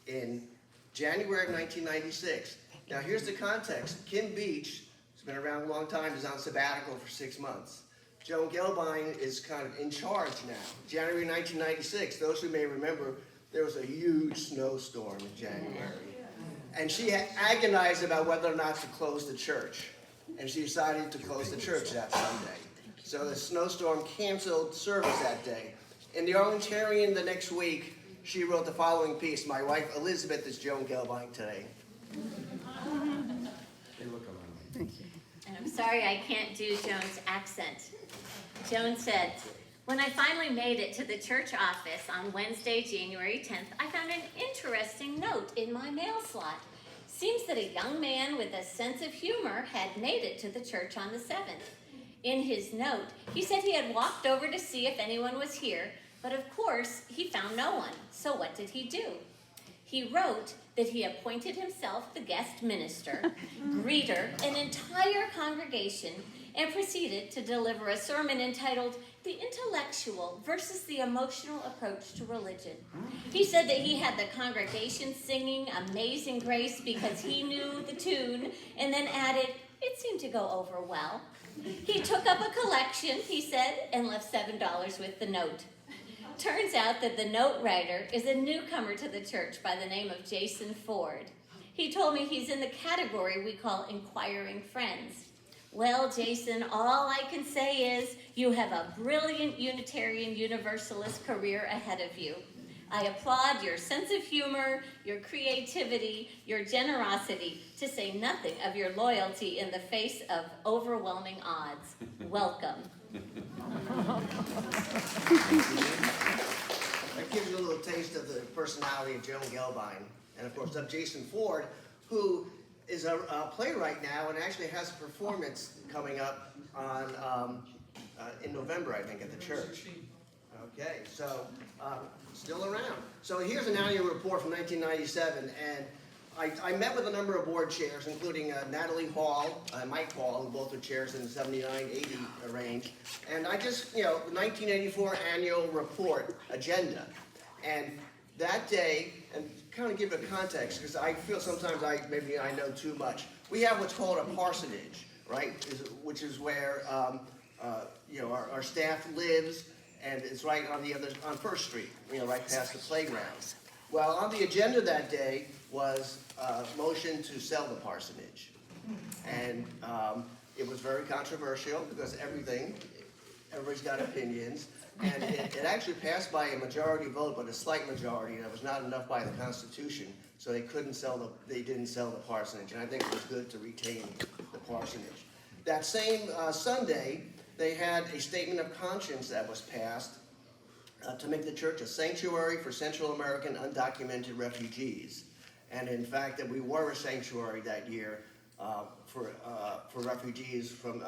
in January of 1996. Now here's the context. Kim Beach, who's been around a long time, is on sabbatical for 6 months. Joan Gelbine is kind of in charge now. January 1996, those who may remember, there was a huge snowstorm in January. And she had agonized about whether or not to close the church. And she decided to close the church that Sunday. So the snowstorm canceled service that day. In the Arlingtarian the next week, she wrote the following piece. My wife Elizabeth is Joan Gelbine today. And I'm sorry I can't do Joan's accent. Joan said, "When I finally made it to the church office on Wednesday, January 10th, I found an interesting note in my mail slot. Seems that a young man with a sense of humor had made it to the church on the 7th. In his note, he said he had walked over to see if anyone was here, but of course, he found no one. So what did he do? He wrote that he appointed himself the guest minister, greeter, an entire congregation, and proceeded to deliver a sermon entitled, 'The Intellectual versus the Emotional Approach to Religion.' He said that he had the congregation singing Amazing Grace because he knew the tune, and then added, 'It seemed to go over well.' He took up a collection, he said, and left $7 with the note. Turns out that the note writer is a newcomer to the church by the name of Jason Ford. He told me he's in the category we call inquiring friends. Well, Jason, all I can say is you have a brilliant Unitarian Universalist career ahead of you. I applaud your sense of humor, your creativity, your generosity, to say nothing of your loyalty in the face of overwhelming odds. Welcome." That gives you a little taste of the personality of Joan Gelbine. And of course, of Jason Ford, who is a playwright now and actually has a performance coming up on in November, I think, at the church. Okay, so still around. So here's an annual report from 1997, and I met with a number of board chairs, including Natalie Hall, Mike Hall, who both are chairs in the 79-80 range. And I just, the 1984 annual report agenda. And that day, and kind of give it a context, because I feel sometimes maybe I know too much. We have what's called a parsonage, right? Which is where our staff lives, and it's right on First Street, right past the playground. Well, on the agenda that day was a motion to sell the parsonage. And it was very controversial because everybody's got opinions. And it actually passed by a majority vote, but a slight majority. That was not enough by the Constitution, so they didn't sell the parsonage. And I think it was good to retain the parsonage. That same Sunday, they had a statement of conscience that was passed to make the church a sanctuary for Central American undocumented refugees. And in fact, that we were a sanctuary that year for refugees from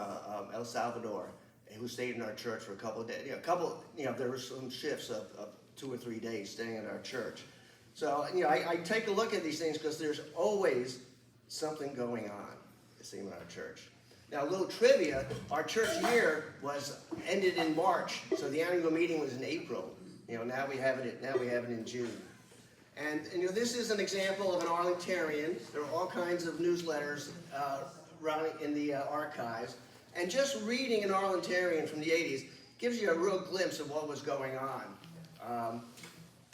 El Salvador who stayed in our church for a couple of days. There were some shifts of 2 or 3 days staying in our church. So, I take a look at these things because there's always something going on, it seems, in our church. Now, a little trivia, our church year ended in March, so the annual meeting was in April. Now we have it in June. And this is an example of an Arlingtarian. There are all kinds of newsletters running in the archives. And just reading an Arlingtarian from the 80s gives you a real glimpse of what was going on.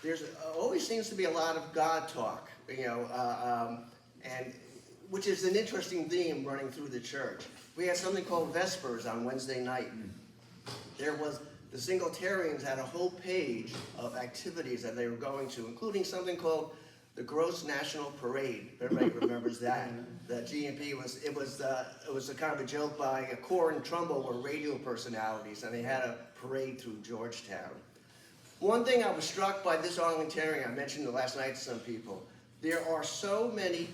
There's always seems to be a lot of God talk, and which is an interesting theme running through the church. We had something called Vespers on Wednesday night. The Singletarians had a whole page of activities that they were going to, including something called the Gross National Parade. Everybody remembers that. The GNP was a kind of a joke by Core and Trumbull were radio personalities, and they had a parade through Georgetown. One thing I was struck by this Arlingtarian, I mentioned it last night to some people, there are so many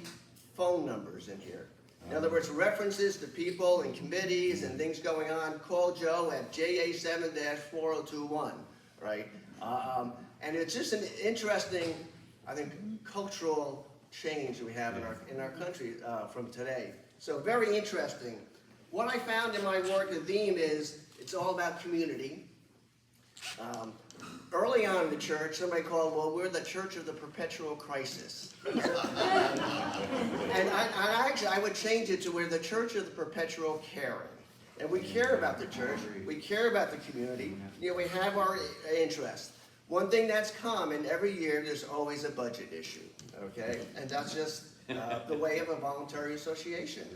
phone numbers in here. In other words, references to people and committees and things going on. Call Joe at JA7-4021, right? And it's just an interesting, I think, cultural change we have in our country from today. So very interesting. What I found in my work, the theme is it's all about community. early on in the church, somebody called, well, we're the Church of the Perpetual Crisis. And I would change it to we're the Church of the Perpetual Caring. And we care about the church, we care about the community, you know, we have our interests. One thing that's common, every year there's always a budget issue, okay? And that's just the way of a voluntary association.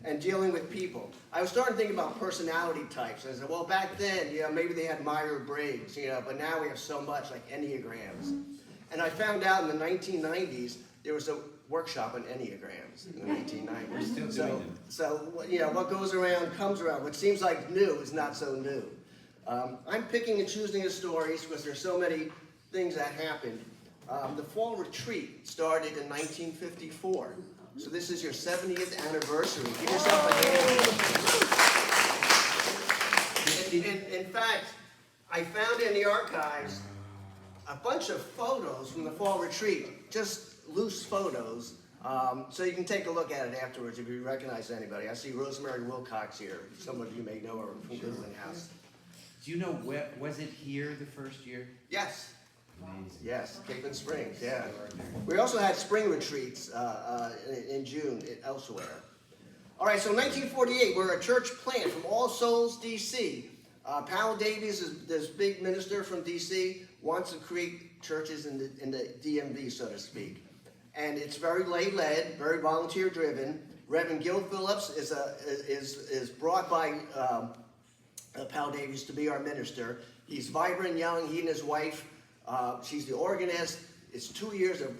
And dealing with people. I was starting to think about personality types. I said, well, back then, you know, maybe they had Myers-Briggs, you know, but now we have so much like Enneagrams. And I found out in the 1990s, there was a workshop on Enneagrams in the 1990s. We're still doing them. So, you know, what goes around comes around. What seems like new is not so new. I'm picking and choosing the stories because there's so many things that happened. The fall retreat started in 1954. So this is your 70th anniversary. Give yourself a hand. In fact, I found in the archives a bunch of photos from the fall retreat, just loose photos. So you can take a look at it afterwards if you recognize anybody. I see Rosemary Wilcox here. Some of you may know her from Goodwin House. Do you know, was it here the first year? Yes. Amazing. Yes, Cape and Springs, yeah. We also had spring retreats in June elsewhere. All right, so 1948, we're a church plant from All Souls, D.C. Powell Davies, is this big minister from D.C., wants to create churches in the DMV, so to speak. And it's very lay-led, very volunteer-driven. Reverend Gil Phillips is brought by Powell Davies to be our minister. He's vibrant, young, he and his wife. She's the organist. It's 2 years of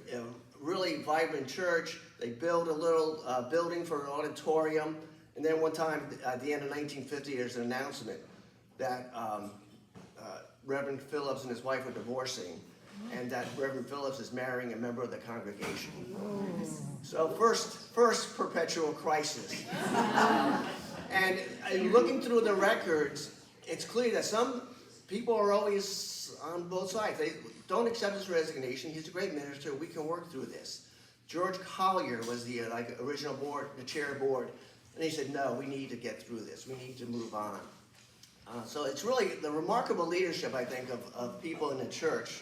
really vibrant church. They build a little building for an auditorium. And then one time at the end of 1950, there's an announcement that Reverend Phillips and his wife are divorcing, and that Reverend Phillips is marrying a member of the congregation. So first perpetual crisis. And looking through the records, it's clear that some people are always on both sides. They don't accept his resignation. He's a great minister. We can work through this. George Collier was the original board, the chair of board, and he said, no, we need to get through this. We need to move on. So it's really the remarkable leadership, I think, of people in the church.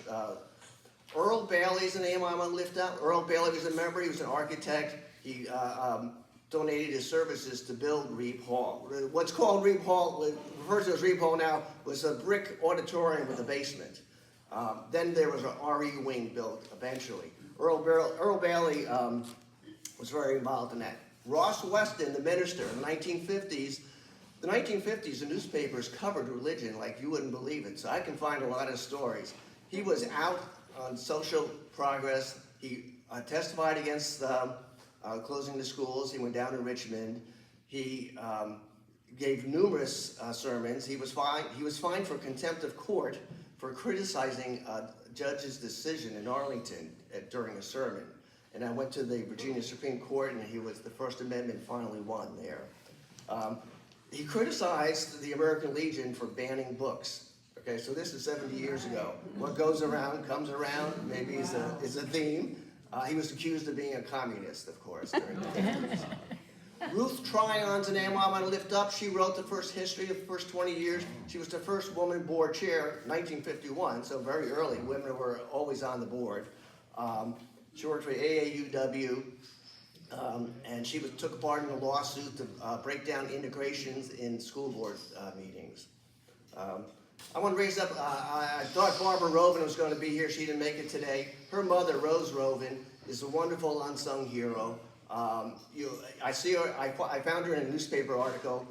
Earl Bailey's the name I want to lift up. Earl Bailey was a member. He was an architect. He donated his services to build Reeb Hall. What's called Reeb Hall, referred to as Reeb Hall now, was a brick auditorium with a basement. Then there was an RE wing built eventually. Earl Bailey was very involved in that. Ross Weston, the minister, in the 1950s, the newspapers covered religion like you wouldn't believe it, so I can find a lot of stories. He was out on social progress. He testified against closing the schools. He went down to Richmond. He gave numerous sermons. He was fined for contempt of court for criticizing a judge's decision in Arlington during a sermon. And I went to the Virginia Supreme Court, and the First Amendment finally won there. He criticized the American Legion for banning books. Okay, so this is 70 years ago. What goes around comes around, maybe is a theme. He was accused of being a communist, of course, during the 50s. Ruth Tryon's a name I want to lift up. She wrote the first history of the first 20 years. She was the first woman board chair, 1951, so very early. Women were always on the board. She worked for AAUW, and she took part in a lawsuit to break down integrations in school board meetings. I want to raise up, I thought Barbara Rovin was going to be here. She didn't make it today. Her mother, Rose Rovin, is a wonderful unsung hero. I see her, I found her in a newspaper article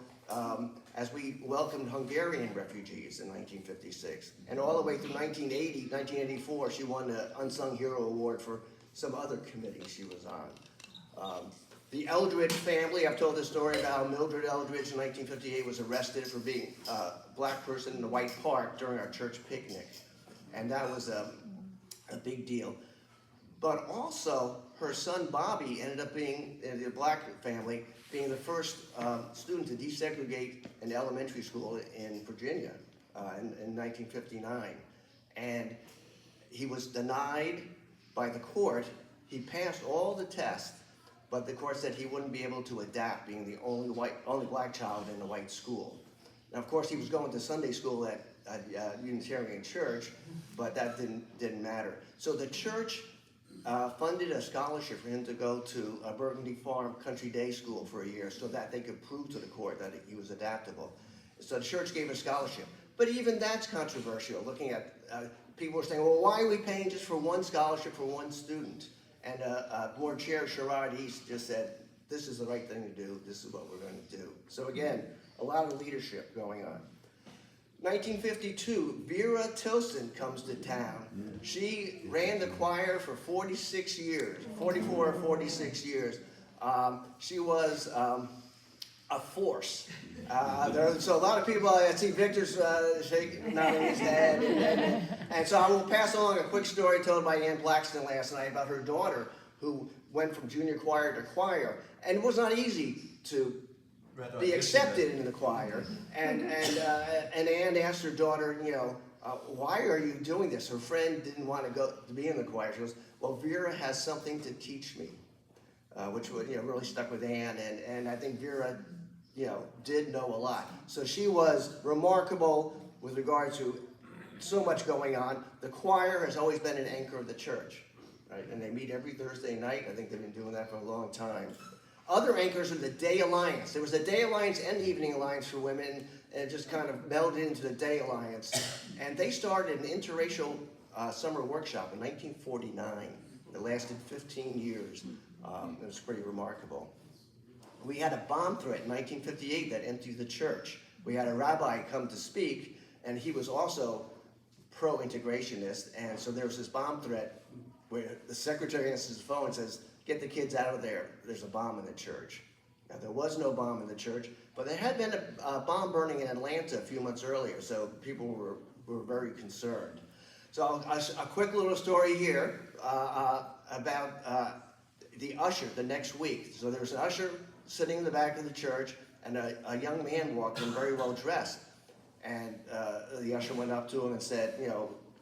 as we welcomed Hungarian refugees in 1956. And all the way through 1980, 1984, she won the Unsung Hero Award for some other committee she was on. The Eldridge family, I've told this story about how Mildred Eldridge in 1958 was arrested for being a black person in the White Park during our church picnic. And that was a big deal. But also, her son Bobby ended up being, in the black family, being the first student to desegregate an elementary school in Virginia in 1959. And he was denied by the court. He passed all the tests, but the court said he wouldn't be able to adapt, being the only black child in a white school. Now, of course, he was going to Sunday school at Unitarian church, but that didn't matter. So the church funded a scholarship for him to go to a Burgundy Farm Country Day School for a year so that they could prove to the court that he was adaptable. So the church gave a scholarship. But even that's controversial, looking at, people were saying, well, why are we paying just for one scholarship for one student? And board chair Sherrod East just said, this is the right thing to do, this is what we're going to do. So again, a lot of leadership going on. 1952, Vera Tilson comes to town. She ran the choir for 46 years, 44 or 46 years. She was a force. So a lot of people, I see Victor's nodding his head. And so I will pass along a quick story told by Ann Blackston last night about her daughter who went from junior choir to choir. And it was not easy to be accepted in the choir. And Ann asked her daughter, why are you doing this? Her friend didn't want to be in the choir. She goes, well, Vera has something to teach me, which really stuck with Ann. And I think Vera, did know a lot. So she was remarkable with regard to so much going on. The choir has always been an anchor of the church, right? And they meet every Thursday night. I think they've been doing that for a long time. Other anchors are the Day Alliance. There was a Day Alliance and Evening Alliance for women, and it just kind of melded into the Day Alliance. And they started an interracial summer workshop in 1949. It lasted 15 years. It was pretty remarkable. We had a bomb threat in 1958 that emptied the church. We had a rabbi come to speak, and he was also pro-integrationist, and so there was this bomb threat where the secretary answers his phone and says, get the kids out of there, there's a bomb in the church. Now, there was no bomb in the church, but there had been a bomb burning in Atlanta a few months earlier, so people were very concerned. So a quick little story here about the usher the next week. So there was an usher sitting in the back of the church, and a young man walked in very well dressed. And the usher went up to him and said,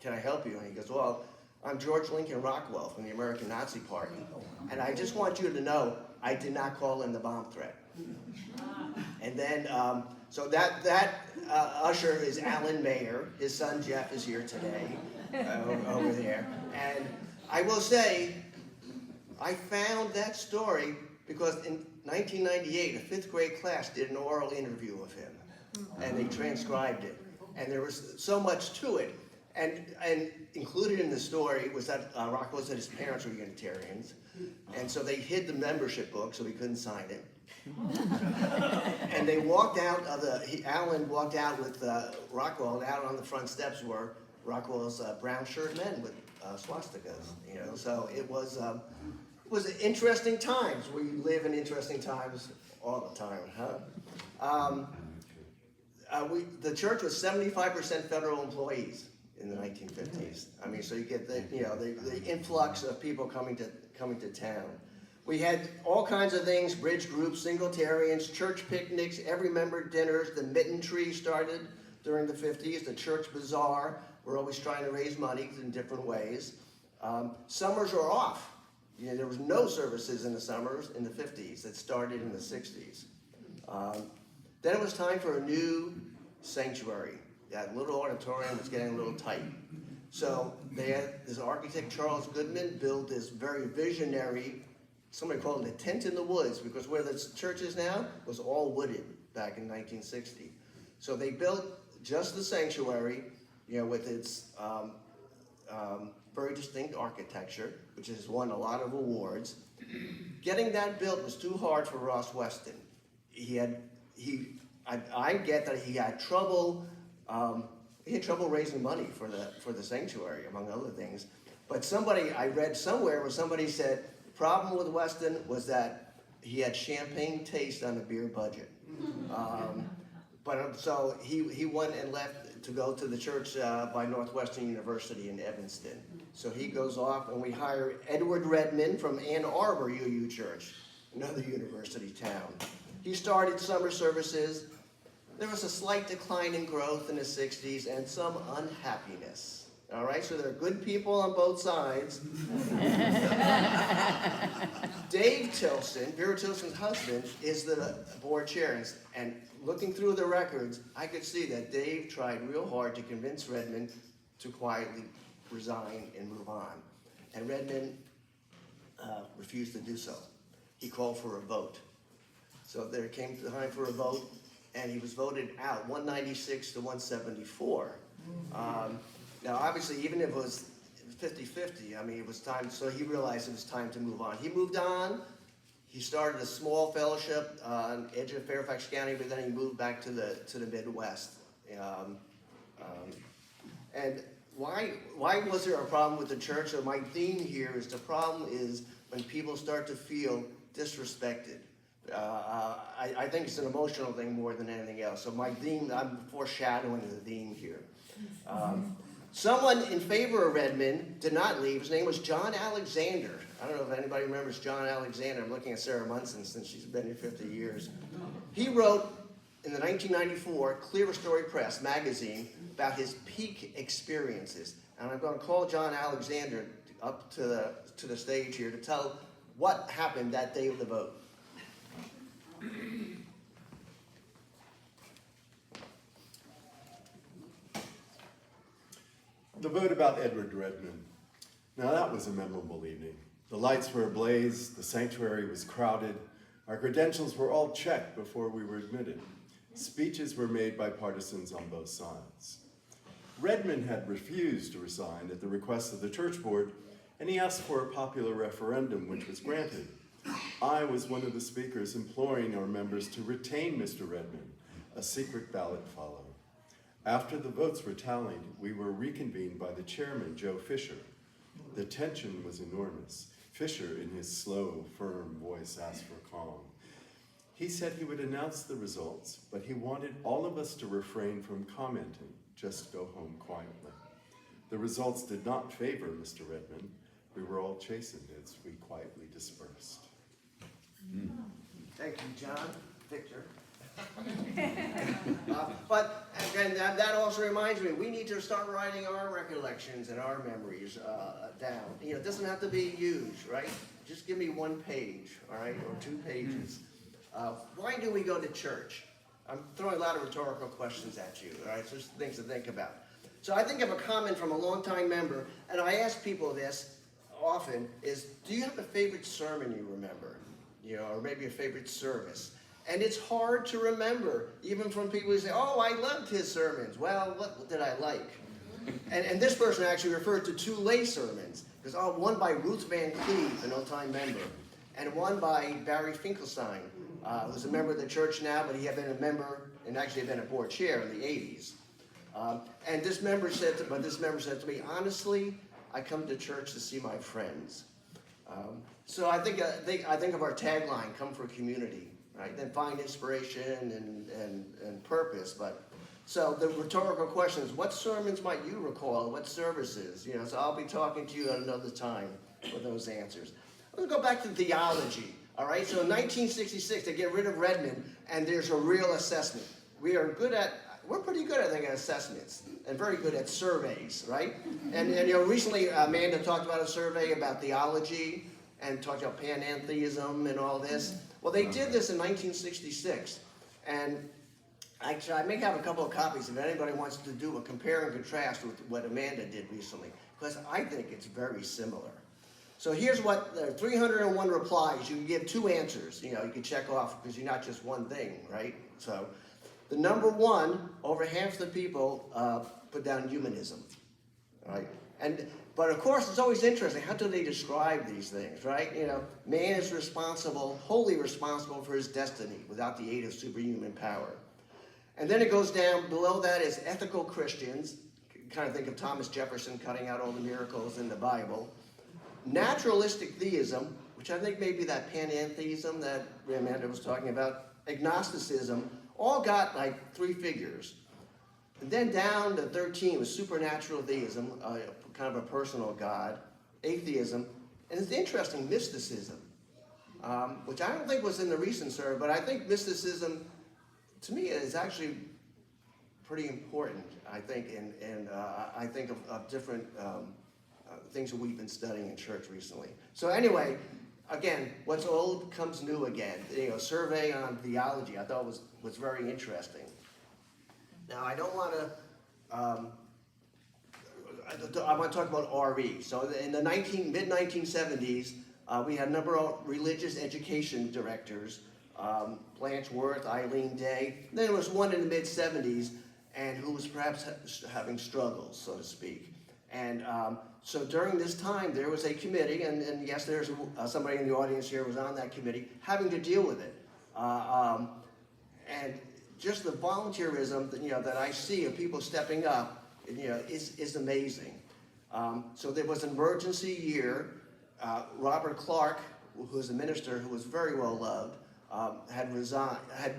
can I help you? And he goes, well, I'm George Lincoln Rockwell from the American Nazi Party. And I just want you to know, I did not call in the bomb threat. And then, so that usher is Alan Mayer. His son Jeff is here today, over there. And I will say, I found that story because in 1998, a 5th grade class did an oral interview of him, and they transcribed it. And there was so much to it. And included in the story was that Rockwell said his parents were Unitarians, and so they hid the membership book so he couldn't sign it. And they walked out of Alan walked out with Rockwell, and out on the front steps were Rockwell's brown shirt men with swastikas. So it was interesting times. We live in interesting times all the time, huh? The church was 75% federal employees in the 1950s. I mean, so you get the influx of people coming to town. We had all kinds of things: bridge groups, singletarians, church picnics, every member dinners. The mitten tree started during the 50s. The church bazaar. We're always trying to raise money in different ways. Summers are off. There was no services in the summers in the 50s. It started in the 60s. Then it was time for a new sanctuary. That little auditorium was getting a little tight. So they had this architect, Charles Goodman, built this very visionary, somebody called it a tent in the woods, because where the church is now was all wooded back in 1960. So they built just the sanctuary, with its very distinct architecture, which has won a lot of awards. Getting that built was too hard for Ross Weston. I get that he had trouble. He had trouble raising money for the sanctuary, among other things. But I read somewhere where somebody said the problem with Weston was that he had champagne taste on a beer budget. So he went and left to go to the church by Northwestern University in Evanston. So he goes off, and we hire Edward Redmond from Ann Arbor UU Church, another university town. He started summer services. There was a slight decline in growth in the 60s and some unhappiness. All right, so there are good people on both sides. Dave Tilson, Vera Tilson's husband, is the board chair. And looking through the records, I could see that Dave tried real hard to convince Redmond to quietly resign and move on. And Redmond refused to do so. He called for a vote. So there came time for a vote, and he was voted out, 196 to 174. Now, obviously, even if it was 50-50, I mean, it was time, so he realized it was time to move on. He moved on. He started a small fellowship on the edge of Fairfax County, but then he moved back to the Midwest. And why was there a problem with the church? So my theme here is the problem is when people start to feel disrespected. I think it's an emotional thing more than anything else. So my theme, I'm foreshadowing the theme here. Someone in favor of Redmond did not leave. His name was John Alexander. I don't know if anybody remembers John Alexander. I'm looking at Sarah Munson since she's been here 50 years. He wrote in the 1994 Clear Story Press magazine about his peak experiences. And I'm going to call John Alexander up to the stage here to tell what happened that day of the vote. The vote about Edward Redmond. Now that was a memorable evening. The lights were ablaze, the sanctuary was crowded, our credentials were all checked before we were admitted. Speeches were made by partisans on both sides. Redmond had refused to resign at the request of the church board, and he asked for a popular referendum, which was granted. I was one of the speakers imploring our members to retain Mr. Redmond. A secret ballot followed. After the votes were tallied, we were reconvened by the chairman, Joe Fisher. The tension was enormous. Fisher, in his slow, firm voice, asked for calm. He said he would announce the results, but he wanted all of us to refrain from commenting, just go home quietly. The results did not favor Mr. Redmond. We were all chastened as we quietly dispersed. Thank you, John. Victor. But and that also reminds me, we need to start writing our recollections and our memories down. You know, it doesn't have to be huge, right? Just give me one page, all right, or 2 pages. Why do we go to church? I'm throwing a lot of rhetorical questions at you, all right? So just things to think about. So I think of a comment from a longtime member, and I ask people this often, is do you have a favorite sermon you remember? You know, or maybe a favorite service? And it's hard to remember, even from people who say, oh, I loved his sermons. Well, what did I like? And this person actually referred to 2 lay sermons. There's one by Ruth Van Cleve, an old-time member, and one by Barry Finkelstein, who's a member of the church now, but he had been a member and actually had been a board chair in the 80s. And this member said to me, honestly, I come to church to see my friends. So I think of our tagline, come for community. Right, then find inspiration and purpose. But so the rhetorical question is, what sermons might you recall? What services? You know, so I'll be talking to you at another time for those answers. Let's go back to theology. All right, so in 1966 they get rid of Redmond, and there's a real assessment. We're pretty good, I think, at assessments and very good at surveys, right? And you know, recently Amanda talked about a survey about theology and talked about panentheism and all this. Well, they did this in 1966, and actually, I may have a couple of copies if anybody wants to do a compare and contrast with what Amanda did recently, because I think it's very similar. So here's what, there are 301 replies. You can give 2 answers. You know, you can check off because you're not just one thing, right? So the number 1, over half the people put down humanism, right? But of course, it's always interesting, how do they describe these things, right? You know, man is responsible, wholly responsible for his destiny without the aid of superhuman power. And then it goes down, below that is ethical Christians. Kind of think of Thomas Jefferson cutting out all the miracles in the Bible. Naturalistic theism, which I think may be that panentheism that Amanda was talking about. Agnosticism, all got like 3 figures. And then down to 13 was supernatural theism, kind of a personal God, atheism, and it's interesting, mysticism, which I don't think was in the recent survey, but I think mysticism, to me, is actually pretty important, I think, and I think of different things that we've been studying in church recently. So anyway, again, what's old comes new again. You know, survey on theology I thought was very interesting. Now I don't want to. I want to talk about RE. So in the mid-1970s, we had a number of religious education directors, Blanche Worth, Eileen Day. Then there was one in the mid-70s, and who was perhaps having struggles, so to speak. And so during this time, there was a committee, and yes, there's somebody in the audience here was on that committee, having to deal with it. And just the volunteerism that, that I see of people stepping up, is amazing. So there was an emergency year. Robert Clark, who was a minister who was very well loved, had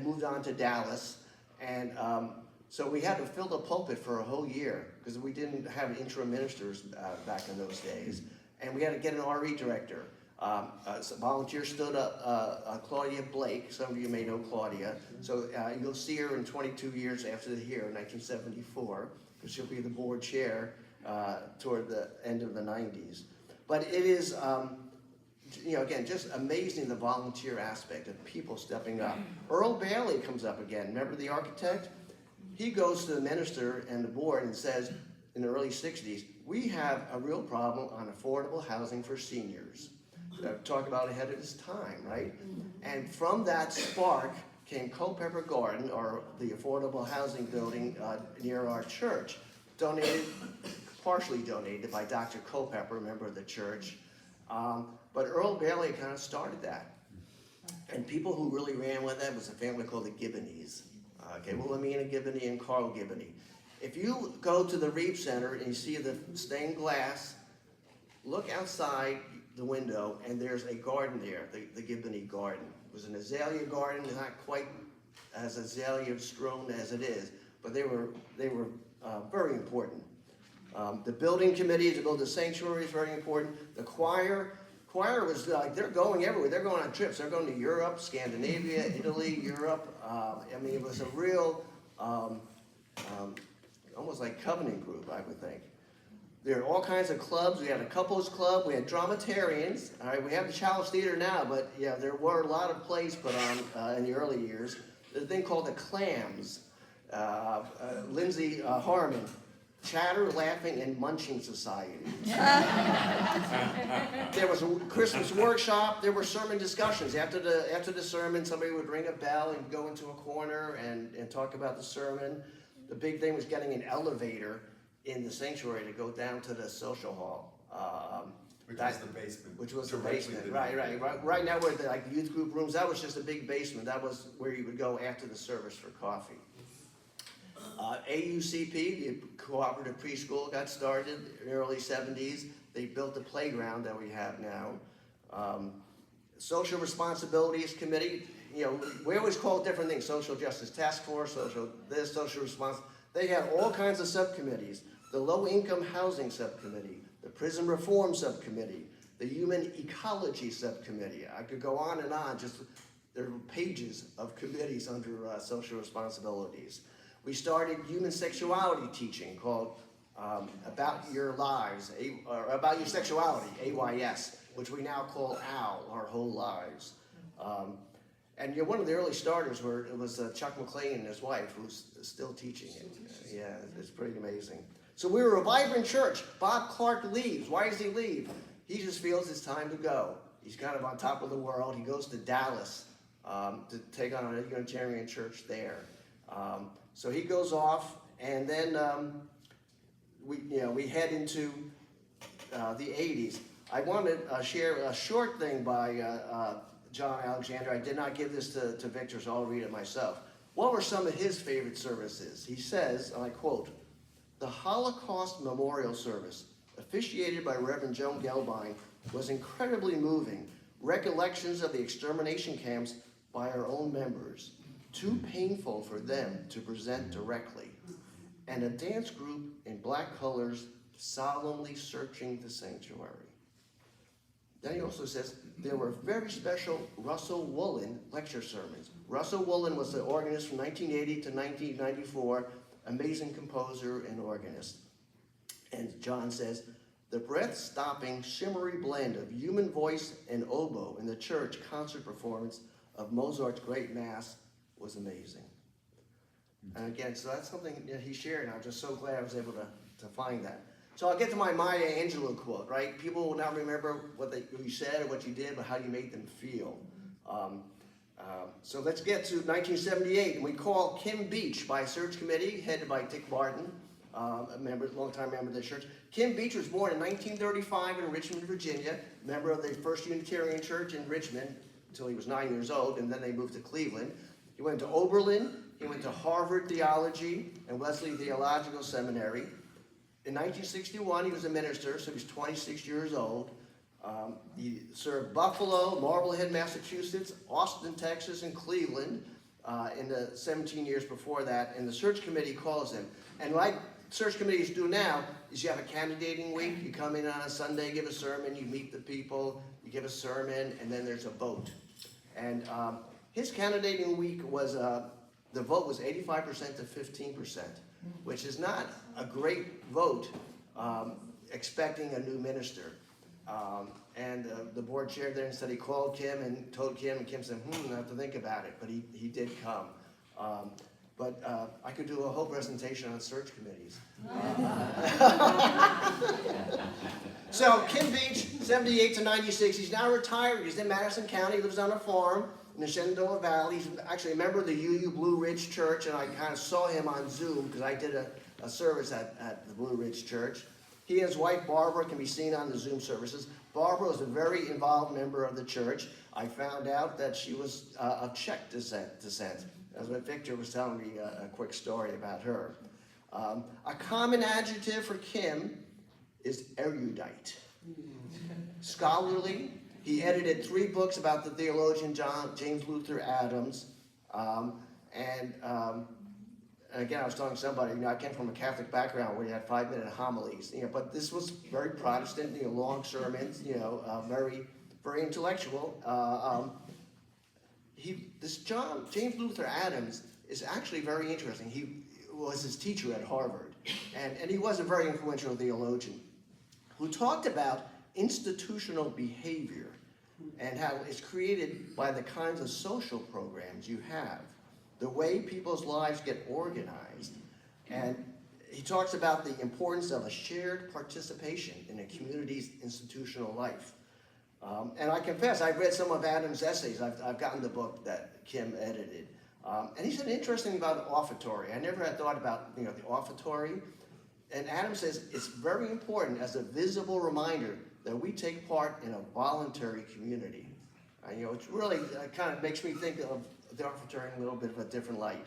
moved on to Dallas, and so we had to fill the pulpit for a whole year because we didn't have interim ministers back in those days, and we had to get an RE director. So volunteer stood up, Claudia Blake. Some of you may know Claudia. So you'll see her in 22 years after the year, 1974, because she'll be the board chair toward the end of the 90s. But it is, again, just amazing the volunteer aspect of people stepping up. Earl Bailey comes up again. Remember the architect? He goes to the minister and the board and says, in the early 60s, we have a real problem on affordable housing for seniors. Talk about ahead of his time, right? And from that spark came Culpeper Garden, or the affordable housing building near our church, partially donated by Dr. Culpeper, a member of the church. But Earl Bailey kind of started that. And people who really ran with that was a family called the Gibboneys. Wilhelmina Giboney and Carl Giboney. If you go to the Reeve Center and you see the stained glass, look outside the window, and there's a garden there, the Giboney garden. It was an azalea garden, not quite as azalea strewn as it is, but they were very important. The building committee to build the sanctuary is very important. The choir was like, they're going everywhere. They're going on trips. They're going to Europe, Scandinavia, Italy, Europe. It was a real, almost like covenant group, I would think. There are all kinds of clubs. We had a couples club. We had dramatarians. All right, we have the Chalice Theater now, but yeah, there were a lot of plays put on in the early years. There's a thing called the Clams. Lindsay Harmon, Chatter, Laughing, and Munching Society. There was a Christmas workshop. There were sermon discussions. After the sermon, somebody would ring a bell and go into a corner and talk about the sermon. The big thing was getting an elevator in the sanctuary to go down to the social hall. Which was the basement. Which was the basement, right now where the youth group rooms, that was just a big basement. That was where you would go after the service for coffee. AUCP, the Cooperative Preschool, got started in the early 70s. They built the playground that we have now. Social Responsibilities Committee, we always call it different things. Social Justice Task Force, social response. They had all kinds of subcommittees. The Low Income Housing Subcommittee, the Prison Reform Subcommittee, the Human Ecology Subcommittee. I could go on and on, there were pages of committees under social responsibilities. We started human sexuality teaching called About Your Lives, or About Your Sexuality, AYS, which we now call AL, Our Whole Lives. And one of the early starters was Chuck McLean and his wife, who's still teaching it. Yeah, it's pretty amazing. So we were a vibrant church. Bob Clark leaves. Why does he leave? He just feels it's time to go. He's kind of on top of the world. He goes to Dallas to take on a Unitarian church there. So he goes off, and then we head into the 80s. I want to share a short thing by John Alexander. I did not give this to Victor, so I'll read it myself. What were some of his favorite services? He says, and I quote, "The Holocaust Memorial Service, officiated by Reverend Joan Gelbine, was incredibly moving. Recollections of the extermination camps by our own members, too painful for them to present directly, and a dance group in black colors solemnly searching the sanctuary." Then he also says, there were very special Russell Woolen lecture sermons. Russell Woolen was the organist from 1980 to 1994, amazing composer and organist. And John says, The breath-stopping, shimmery blend of human voice and oboe in the church concert performance of Mozart's Great Mass was amazing. And again, so that's something that he shared, and I'm just so glad I was able to find that. So I'll get to my Maya Angelou quote, right? People will not remember what you said or what you did, but how you made them feel. So let's get to 1978, and we call Kim Beach by a search committee headed by Dick Martin, a longtime member of the church. Kim Beach was born in 1935 in Richmond, Virginia, member of the First Unitarian Church in Richmond until he was 9 years old, and then they moved to Cleveland. He went to Oberlin, he went to Harvard Theology and Wesley Theological Seminary. In 1961, he was a minister, so he was 26 years old. He served Buffalo, Marblehead, Massachusetts, Austin, Texas, and Cleveland in the 17 years before that, and the search committee calls him. And like search committees do now, is you have a candidating week, you come in on a Sunday, give a sermon, you meet the people, you give a sermon, and then there's a vote. And his candidating week was, the vote was 85% to 15%, which is not a great vote expecting a new minister. And the board chair there said he called Kim and told Kim, and Kim said, I have to think about it, but he did come. But I could do a whole presentation on search committees. So Kim Beach, 78 to 96, he's now retired. He's in Madison County, lives on a farm in the Shenandoah Valley. He's actually a member of the UU Blue Ridge Church, and I kind of saw him on Zoom because I did a service at the Blue Ridge Church. He and his wife Barbara can be seen on the Zoom services. Barbara was a very involved member of the church. I found out that she was of Czech descent. As what Victor was telling me a quick story about her. A common adjective for Kim is erudite. Scholarly, he edited 3 books about the theologian James Luther Adams. And again, I was telling somebody, I came from a Catholic background where you had 5-minute homilies, but this was very Protestant, long sermons, very, very intellectual. James Luther Adams is actually very interesting. He was his teacher at Harvard, and he was a very influential theologian who talked about institutional behavior and how it's created by the kinds of social programs you have, the way people's lives get organized. And he talks about the importance of a shared participation in a community's institutional life. And I confess, I've read some of Adams' essays. I've gotten the book that Kim edited. And he said interesting about offertory. I never had thought about the offertory. And Adams says it's very important as a visible reminder that we take part in a voluntary community. It's really kind of makes me think of the offertory in a little bit of a different light.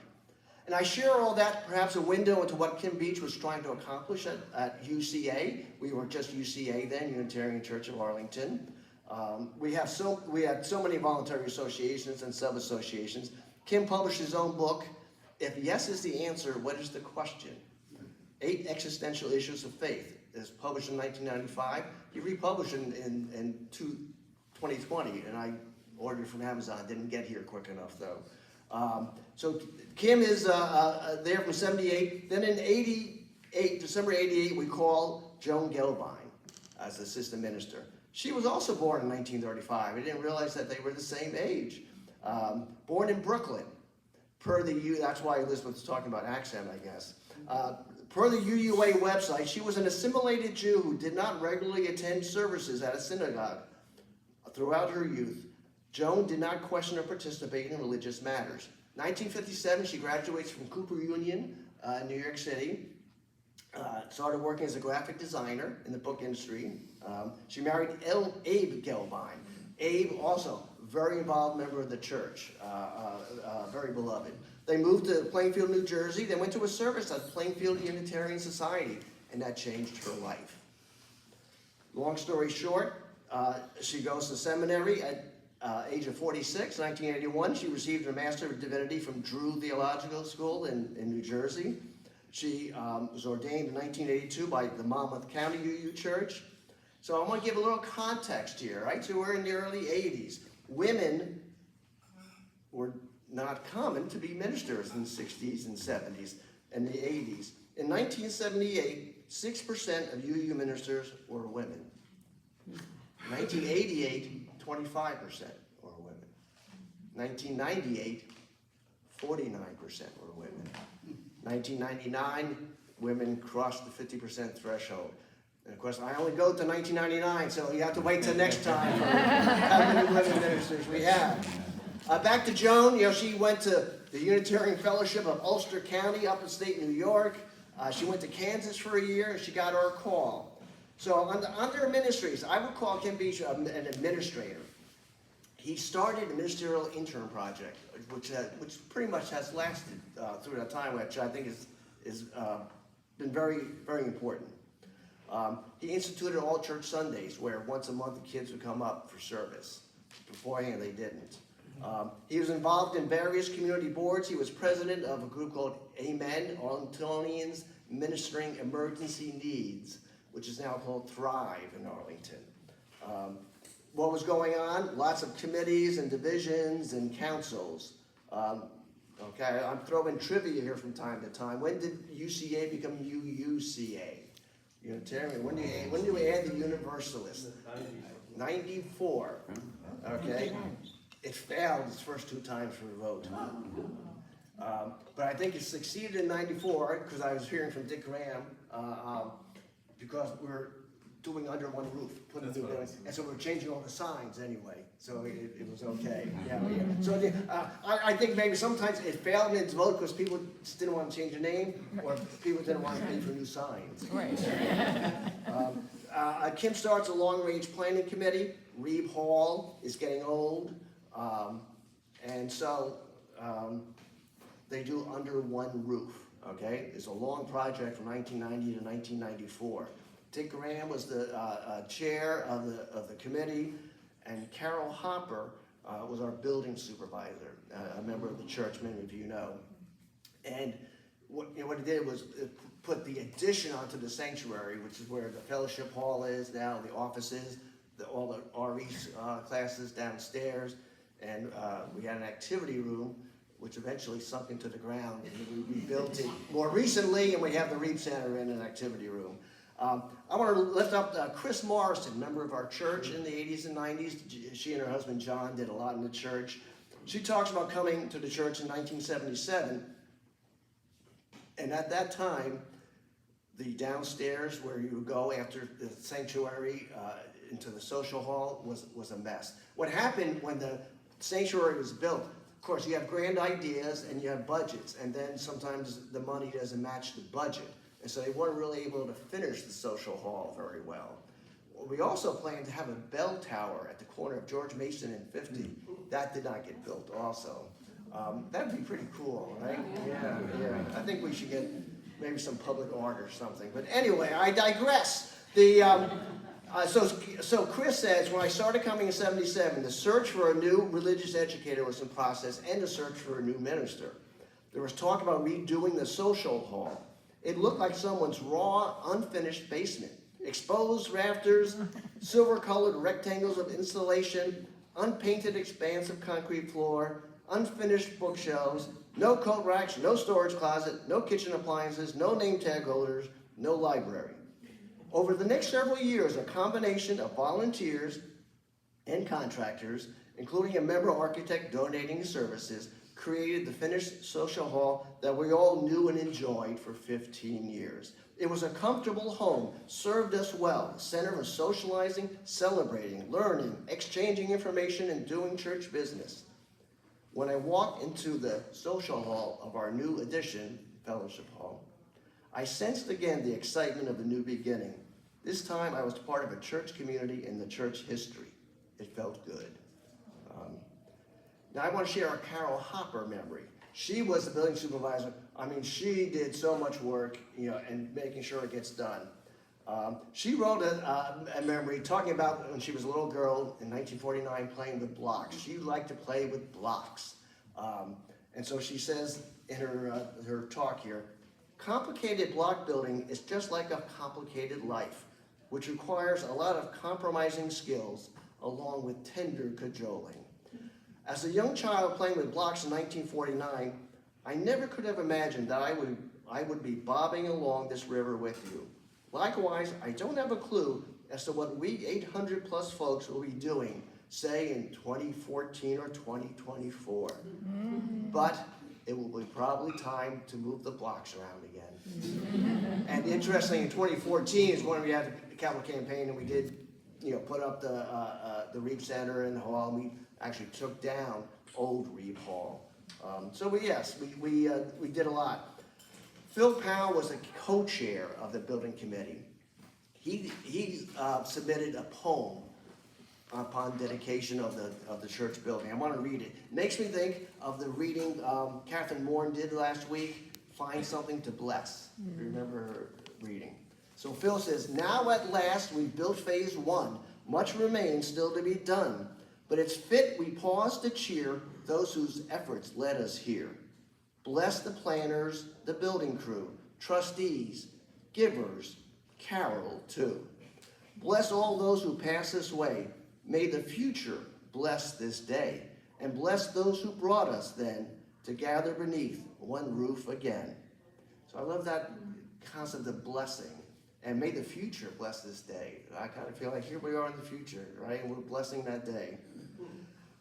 And I share all that, perhaps a window into what Kim Beach was trying to accomplish at UCA. We were just UCA then, Unitarian Church of Arlington. We had so many voluntary associations and sub-associations. Kim published his own book, If Yes is the Answer, What is the Question? 8 Existential Issues of Faith. It was published in 1995. He republished in 2020, and I ordered it from Amazon. Didn't get here quick enough, though. So Kim is there from 78. Then in December 88, we call Joan Gelbine as assistant minister. She was also born in 1935. I didn't realize that they were the same age. Born in Brooklyn. That's why Elizabeth's talking about accent, I guess. Per the UUA website, she was an assimilated Jew who did not regularly attend services at a synagogue. Throughout her youth, Joan did not question or participate in religious matters. 1957, she graduates from Cooper Union in New York City. Started working as a graphic designer in the book industry. She married Abe Gelbine. Abe, also very involved member of the church, very beloved. They moved to Plainfield, New Jersey. They went to a service at Plainfield Unitarian Society, and that changed her life. Long story short, she goes to seminary at age of 46, 1981. She received her Master of Divinity from Drew Theological School in New Jersey. She was ordained in 1982 by the Monmouth County UU Church. So I want to give a little context here, right? So we're in the early 80s. Women were not common to be ministers in the 60s and 70s and the 80s. In 1978, 6% of UU ministers were women. 1988, 25% were women. 1998, 49% were women. 1999, women crossed the 50% threshold. And of course, I only go to 1999, so you have to wait till next time for how many women ministers we have. Back to Joan, she went to the Unitarian Fellowship of Ulster County up in state New York. She went to Kansas for a year, and she got our call. So under ministries, I would call Kim Beach an administrator. He started a ministerial intern project, which pretty much has lasted through that time, which I think is been very, very important. He instituted all church Sundays, where once a month the kids would come up for service. Beforehand, they didn't. He was involved in various community boards. He was president of a group called Amen, Arlingtonians Ministering Emergency Needs, which is now called Thrive in Arlington. What was going on? Lots of committees and divisions and councils. Okay, I'm throwing trivia here from time to time. When did UCA become UUCA? Unitarian. When do we add the Universalist? 94. Okay. It failed its first 2 times for a vote. But I think it succeeded in 94 because I was hearing from Dick Graham because we're doing under one roof, putting new buildings, and so we're changing all the signs anyway. So it was okay. Yeah. So I think maybe sometimes it failed in its vote because people just didn't want to change the name, or people didn't want to pay for new signs. Right. Kim starts a long-range planning committee. Reeve Hall is getting old. And so they do under one roof, okay? It's a long project from 1990 to 1994. Dick Graham was the chair of the committee, and Carol Hopper was our building supervisor, a member of the church, many of you know. And what it did was it put the addition onto the sanctuary, which is where the fellowship hall is now, the offices, all the RE classes downstairs. And we had an activity room, which eventually sunk into the ground. And we rebuilt it more recently, and we have the Reeve Center in an activity room. I want to lift up Chris Morrison, member of our church in the 80s and 90s. She and her husband John did a lot in the church. She talks about coming to the church in 1977. And at that time, the downstairs where you would go after the sanctuary into the social hall was a mess. What happened when the sanctuary was built, of course, you have grand ideas and you have budgets, and then sometimes the money doesn't match the budget. And so they weren't really able to finish the social hall very well. We also planned to have a bell tower at the corner of George Mason and 50. That did not get built also. That'd be pretty cool, right? Yeah. I think we should get maybe some public art or something. But anyway, I digress. So Chris says, when I started coming in 77, the search for a new religious educator was in process, and the search for a new minister. There was talk about redoing the social hall. It looked like someone's raw, unfinished basement. Exposed rafters, silver-colored rectangles of insulation, unpainted expanse of concrete floor, unfinished bookshelves, no coat racks, no storage closet, no kitchen appliances, no name tag holders, no library. Over the next several years, a combination of volunteers and contractors, including a member architect donating his services, created the finished social hall that we all knew and enjoyed for 15 years. It was a comfortable home, served us well, a center for socializing, celebrating, learning, exchanging information, and doing church business. When I walked into the social hall of our new addition, Fellowship Hall, I sensed again the excitement of a new beginning. This time I was part of a church community in the church history. It felt good. Now I want to share a Carol Hopper memory. She was the building supervisor. I mean, she did so much work, and making sure it gets done. She wrote a memory talking about when she was a little girl in 1949 playing with blocks. She liked to play with blocks. And so she says in her talk here, complicated block building is just like a complicated life, which requires a lot of compromising skills along with tender cajoling. As a young child playing with blocks in 1949, I never could have imagined that I would be bobbing along this river with you. Likewise, I don't have a clue as to what we 800 plus folks will be doing, say in 2014 or 2024. But it will be probably time to move the blocks around again. And interesting, in 2014 is when we had the capital campaign, and we did, put up the Reeve Center and the hall, and we actually took down old Reeve Hall. So we did a lot. Phil Powell was the co-chair of the building committee. He submitted a poem upon dedication of the church building. I want to read it. It makes me think of the reading Catherine Moore did last week, Find Something to Bless. Remember her reading? So Phil says, now at last we've built phase 1. Much remains still to be done. But it's fit we pause to cheer those whose efforts led us here. Bless the planners, the building crew, trustees, givers, Carol too. Bless all those who pass this way. May the future bless this day. And bless those who brought us then to gather beneath one roof again. So I love that concept of blessing. And may the future bless this day. I kind of feel like here we are in the future, right? And we're blessing that day.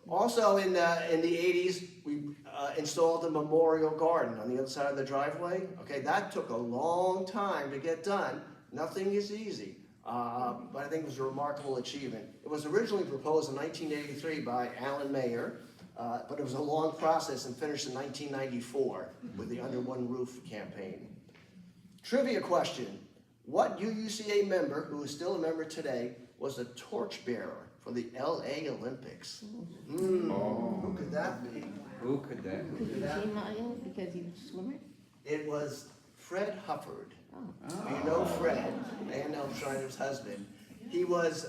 Also in the 80s, we installed a memorial garden on the other side of the driveway. Okay, that took a long time to get done. Nothing is easy, but I think it was a remarkable achievement. It was originally proposed in 1983 by Alan Mayer, but it was a long process and finished in 1994 with the Under One Roof campaign. Trivia question. What UUCA member, who is still a member today, was a torchbearer for the LA Olympics? Who could that be? Who could that be? Because he was a swimmer? It was Fred Hufford. You know Fred, A&L Schreiner's husband. He was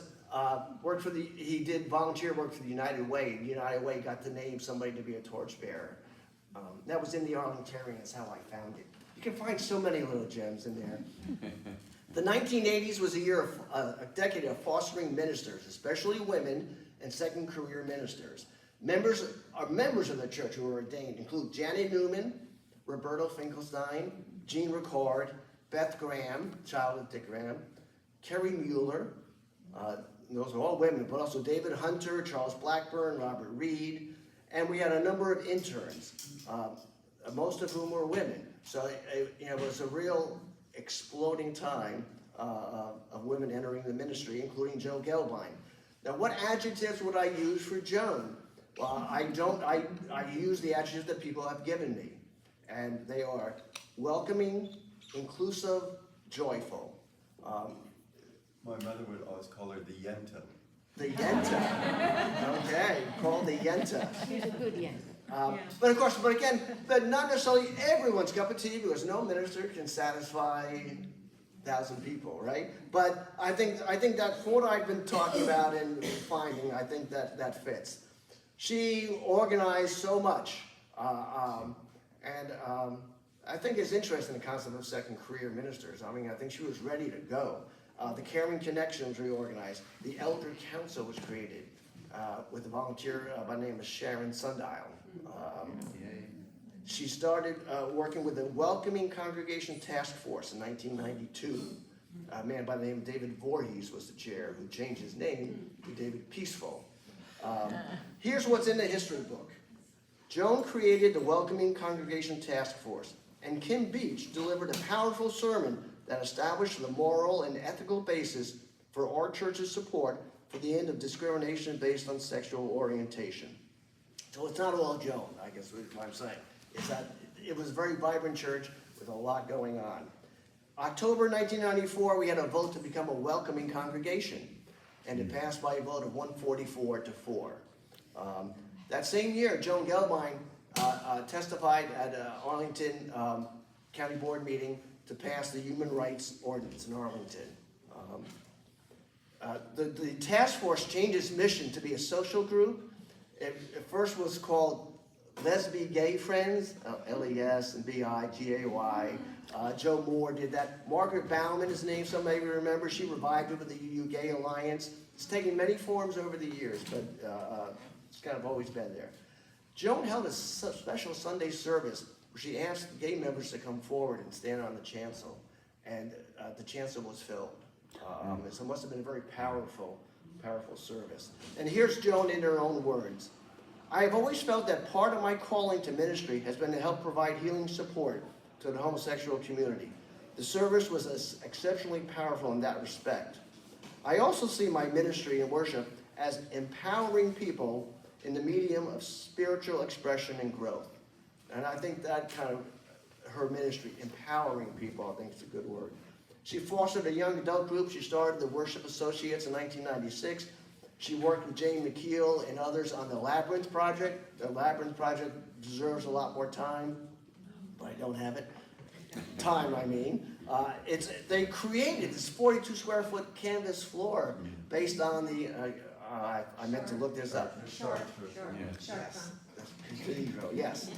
he did volunteer work for the United Way. The United Way got to name somebody to be a torchbearer. That was in the Arlingtarian. That's how I found it. You can find so many little gems in there. The 1980s was a decade of fostering ministers, especially women and second career ministers. Members of the church who were ordained include Janet Newman, Roberto Finkelstein, Jean Ricard, Beth Graham, child of Dick Graham, Kerry Mueller, those are all women, but also David Hunter, Charles Blackburn, Robert Reed, and we had a number of interns, most of whom were women. So it was a real exploding time of women entering the ministry, including Joe Gelbine. Now, what adjectives would I use for Joan? Well, I use the adjectives that people have given me, and they are welcoming, inclusive, joyful. My mother would always call her the Yenta. The Yenta. Okay, called the Yenta. She's a good yenta. But of course, but not necessarily everyone's cup of tea, because no minister can satisfy 1,000 people, right? But I think that for what I've been talking about and finding, I think that fits. She organized so much, and I think it's interesting, the concept of second career ministers. I mean, I think she was ready to go. The Caring Connection was reorganized. The Elder Council was created with a volunteer by the name of Sharon Sundial. She started working with the Welcoming Congregation Task Force in 1992. A man by the name of David Voorhees was the chair, who changed his name to David Peaceful. Here's what's in the history book. Joan created the Welcoming Congregation Task Force, and Kim Beach delivered a powerful sermon that established the moral and ethical basis for our church's support for the end of discrimination based on sexual orientation. So it's not all Joan, I guess is what I'm saying. Is that it was a very vibrant church with a lot going on. October 1994, we had a vote to become a welcoming congregation, and it passed by a vote of 144 to 4. That same year, Joan Gelbine testified at Arlington County Board meeting to pass the Human Rights Ordinance in Arlington. The task force changed its mission to be a social group. It first was called Lesbi Gay Friends, L-E-S-B-I-G-A-Y. Joe Moore did that. Margaret Bauman is the name some may remember. She revived it with the UUCA Alliance. It's taken many forms over the years, but it's kind of always been there. Joan held a special Sunday service where she asked gay members to come forward and stand on the chancel. and the chancel was filled. So it must have been a very powerful service. And here's Joan in her own words. I have always felt that part of my calling to ministry has been to help provide healing support to the homosexual community. The service was exceptionally powerful in that respect. I also see my ministry and worship as empowering people in the medium of spiritual expression and growth. And I think that kind of, her ministry, empowering people, I think is a good word. She fostered a young adult group. She started the Worship Associates in 1996. She worked with Jane McKeel and others on the Labyrinth Project. The Labyrinth Project deserves a lot more time, but I don't have it. Time, I mean. They created this 42 square foot canvas floor based on the, I meant to look this up. Yes. There you go, yes.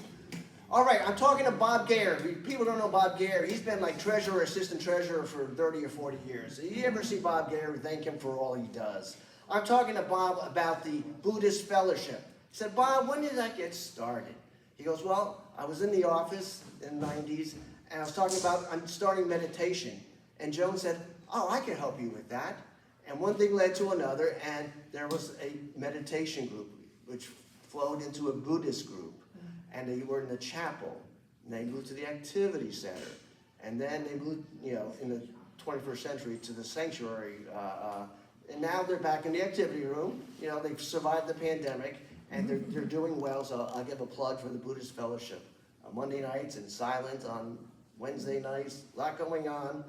All right, I'm talking to Bob Gayer. People don't know Bob Gayer. He's been like treasurer, assistant treasurer for 30 or 40 years. You ever see Bob Gayer, thank him for all he does. I'm talking to Bob about the Buddhist Fellowship. I said, Bob, when did that get started? He goes, well, I was in the office in the 90s, and I was talking about, I'm starting meditation. And Joan said, oh, I can help you with that. And one thing led to another, and there was a meditation group, which flowed into a Buddhist group. And they were in the chapel, and they moved to the activity center. And then they moved, in the 21st century to the sanctuary. And now they're back in the activity room. They've survived the pandemic, and they're doing well, so I'll give a plug for the Buddhist Fellowship. Monday nights in silence, on Wednesday nights, a lot going on.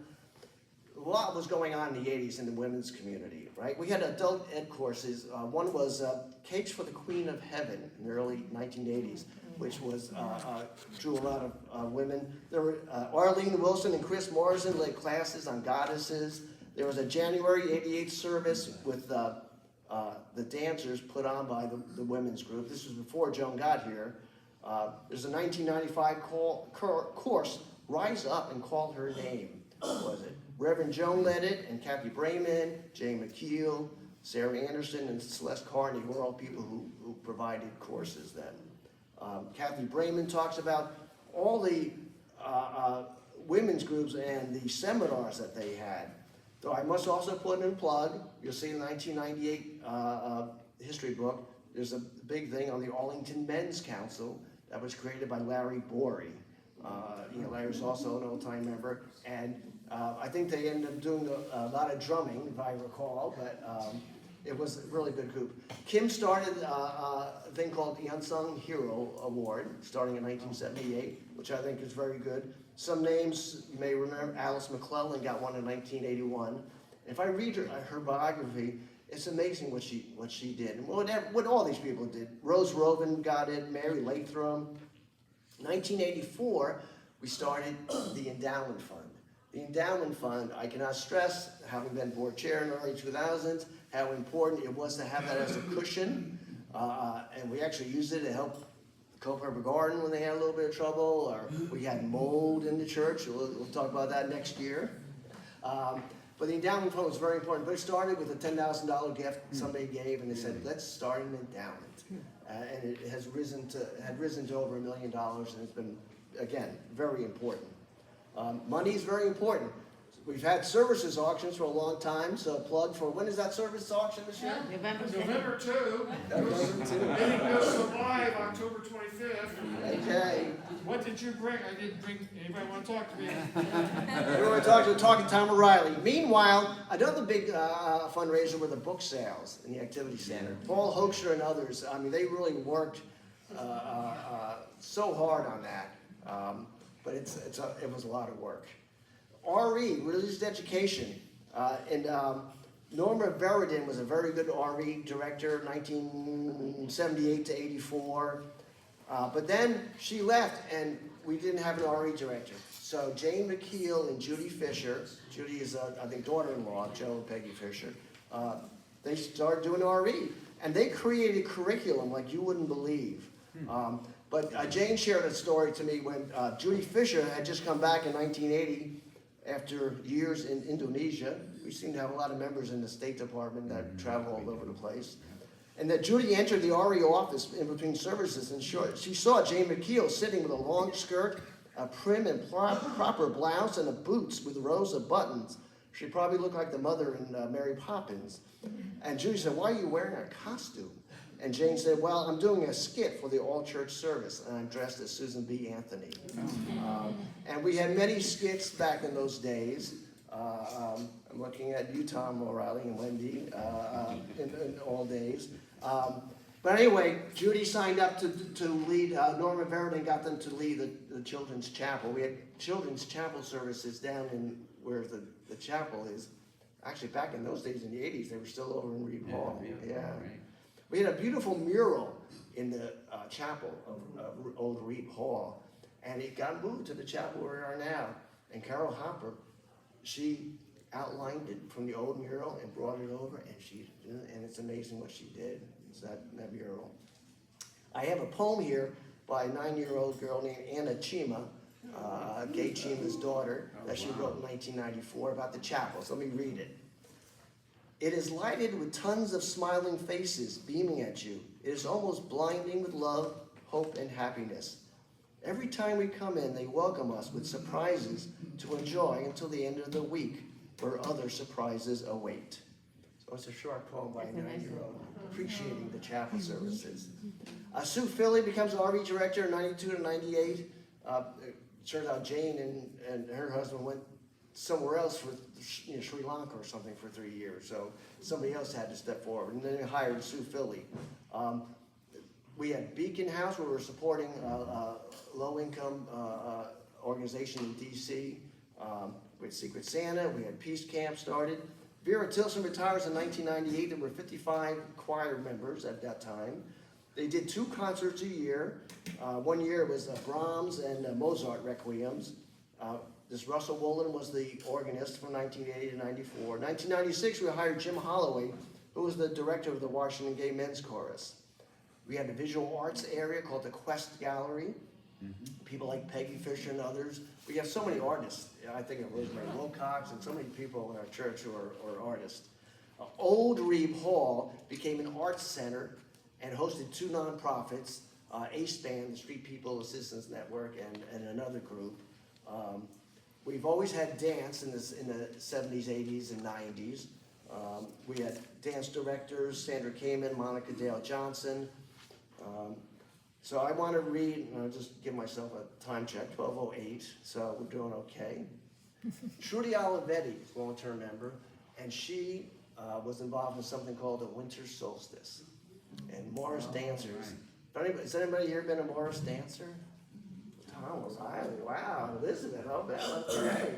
A lot was going on in the 80s in the women's community, right? We had adult ed courses. One was Cakes for the Queen of Heaven in the early 1980s, which was drew a lot of women. There were Arlene Wilson and Chris Morrison led classes on goddesses. There was a January 88 service with the dancers put on by the women's group. This was before Joan got here. There's a 1995 course, Rise Up and Call Her Name, was it? Reverend Joan led it, and Kathy Brayman, Jane McKeel, Sarah Anderson, and Celeste Carney were all people who provided courses then. Kathy Brayman talks about all the women's groups and the seminars that they had. So I must also put in a plug. You'll see in the 1998 history book, there's a big thing on the Arlington Men's Council that was created by Larry Borey. Larry's also an old-time member, and I think they ended up doing a lot of drumming, if I recall, but it was a really good group. Kim started a thing called the Unsung Hero Award, starting in 1978, which I think is very good. Some names you may remember, Alice McClellan got one in 1981. If I read her biography, it's amazing what she did, and what all these people did. Rose Rovin got it, Mary Lathram. 1984, we started the Endowment Fund. The Endowment Fund, I cannot stress, having been board chair in the early 2000s, how important it was to have that as a cushion. And we actually used it to help Culpeper Garden when they had a little bit of trouble, or we had mold in the church. We'll talk about that next year. But the endowment fund was very important. But it started with a $10,000 gift somebody gave, and they said, let's start an endowment. And it had risen to over $1 million, and it's been, again, very important. Money is very important. We've had services auctions for a long time, so a plug for, when is that service auction this year? November 2. November 2. Meeting goes live October 25th. Okay. What did you bring? I didn't bring. Anybody want to talk to me? We were talking to Tom O'Reilly. Meanwhile, another big fundraiser were the book sales in the Activity Center. Paul Hoekstra and others, I mean, they really worked so hard on that. But it was a lot of work. RE, Religious Education, and Norma Veridin was a very good RE director, 1978 to 84. But then she left, and we didn't have an RE director. So Jane McKeel and Judy Fisher, Judy is, I think, daughter-in-law of Joe and Peggy Fisher, they started doing RE. And they created curriculum like you wouldn't believe. But Jane shared a story to me when Judy Fisher had just come back in 1980 after years in Indonesia. We seem to have a lot of members in the State Department that travel all over the place. And that Judy entered the RE office in between services, and she saw Jane McKeel sitting with a long skirt, a prim and proper blouse and a boots with rows of buttons. She probably looked like the mother in Mary Poppins. And Judy said, "Why are you wearing a costume?" And Jane said, "Well, I'm doing a skit for the all-church service, and I'm dressed as Susan B. Anthony." And we had many skits back in those days. I'm looking at you, Tom O'Reilly, and Wendy, in all days. But anyway, Judy signed up to lead, Norma Verdon got them to lead the children's chapel. We had children's chapel services down in where the chapel is. Actually, back in those days, in the 80s, they were still over in Reed Hall. Yeah. Right. We had a beautiful mural in the chapel of Old Reed Hall, and it got moved to the chapel where we are now. And Carol Hopper, she outlined it from the old mural and brought it over, and it's amazing what she did. It's that mural. I have a poem here by a 9-year-old girl named Anna Chima, Gay Chima's daughter, that she wrote in 1994 about the chapel. So let me read it. It is lighted with tons of smiling faces beaming at you. It is almost blinding with love, hope, and happiness. Every time we come in, they welcome us with surprises to enjoy until the end of the week, where other surprises await. So it's a short poem by a 9-year-old appreciating the chapel services. Sue Philly becomes RV director in 92 to 98. It turns out Jane and her husband went somewhere else for Sri Lanka or something for 3 years, so somebody else had to step forward, and then they hired Sue Philly. We had Beacon House, where we were supporting a low-income organization in DC. We had Secret Santa, we had Peace Camp started. Vera Tilson retires in 1998. There were 55 choir members at that time. They did 2 concerts a year. One year it was Brahms and Mozart requiems. This Russell Wolin was the organist from 1980 to 94. 1996, we hired Jim Holloway, who was the director of the Washington Gay Men's Chorus. We had a visual arts area called the Quest Gallery. People like Peggy Fisher and others. We have so many artists. I think of Rosemary Wilcox and so many people in our church who are artists. Old Reeb Hall became an arts center and hosted 2 nonprofits, ACE Band, the Street People Assistance Network, and another group. We've always had dance in the 70s, 80s, and 90s. We had dance directors, Sandra Kamen, Monica Dale Johnson. So I want to read, and I'll just give myself a time check, 12:08, so we're doing okay. Trudy Olivetti is a long-term member, and she was involved in something called the Winter Solstice. And Morris dancers. Right. Has anybody here been a Morris dancer? Tom O'Reilly, wow, Elizabeth, oh, Bella, okay.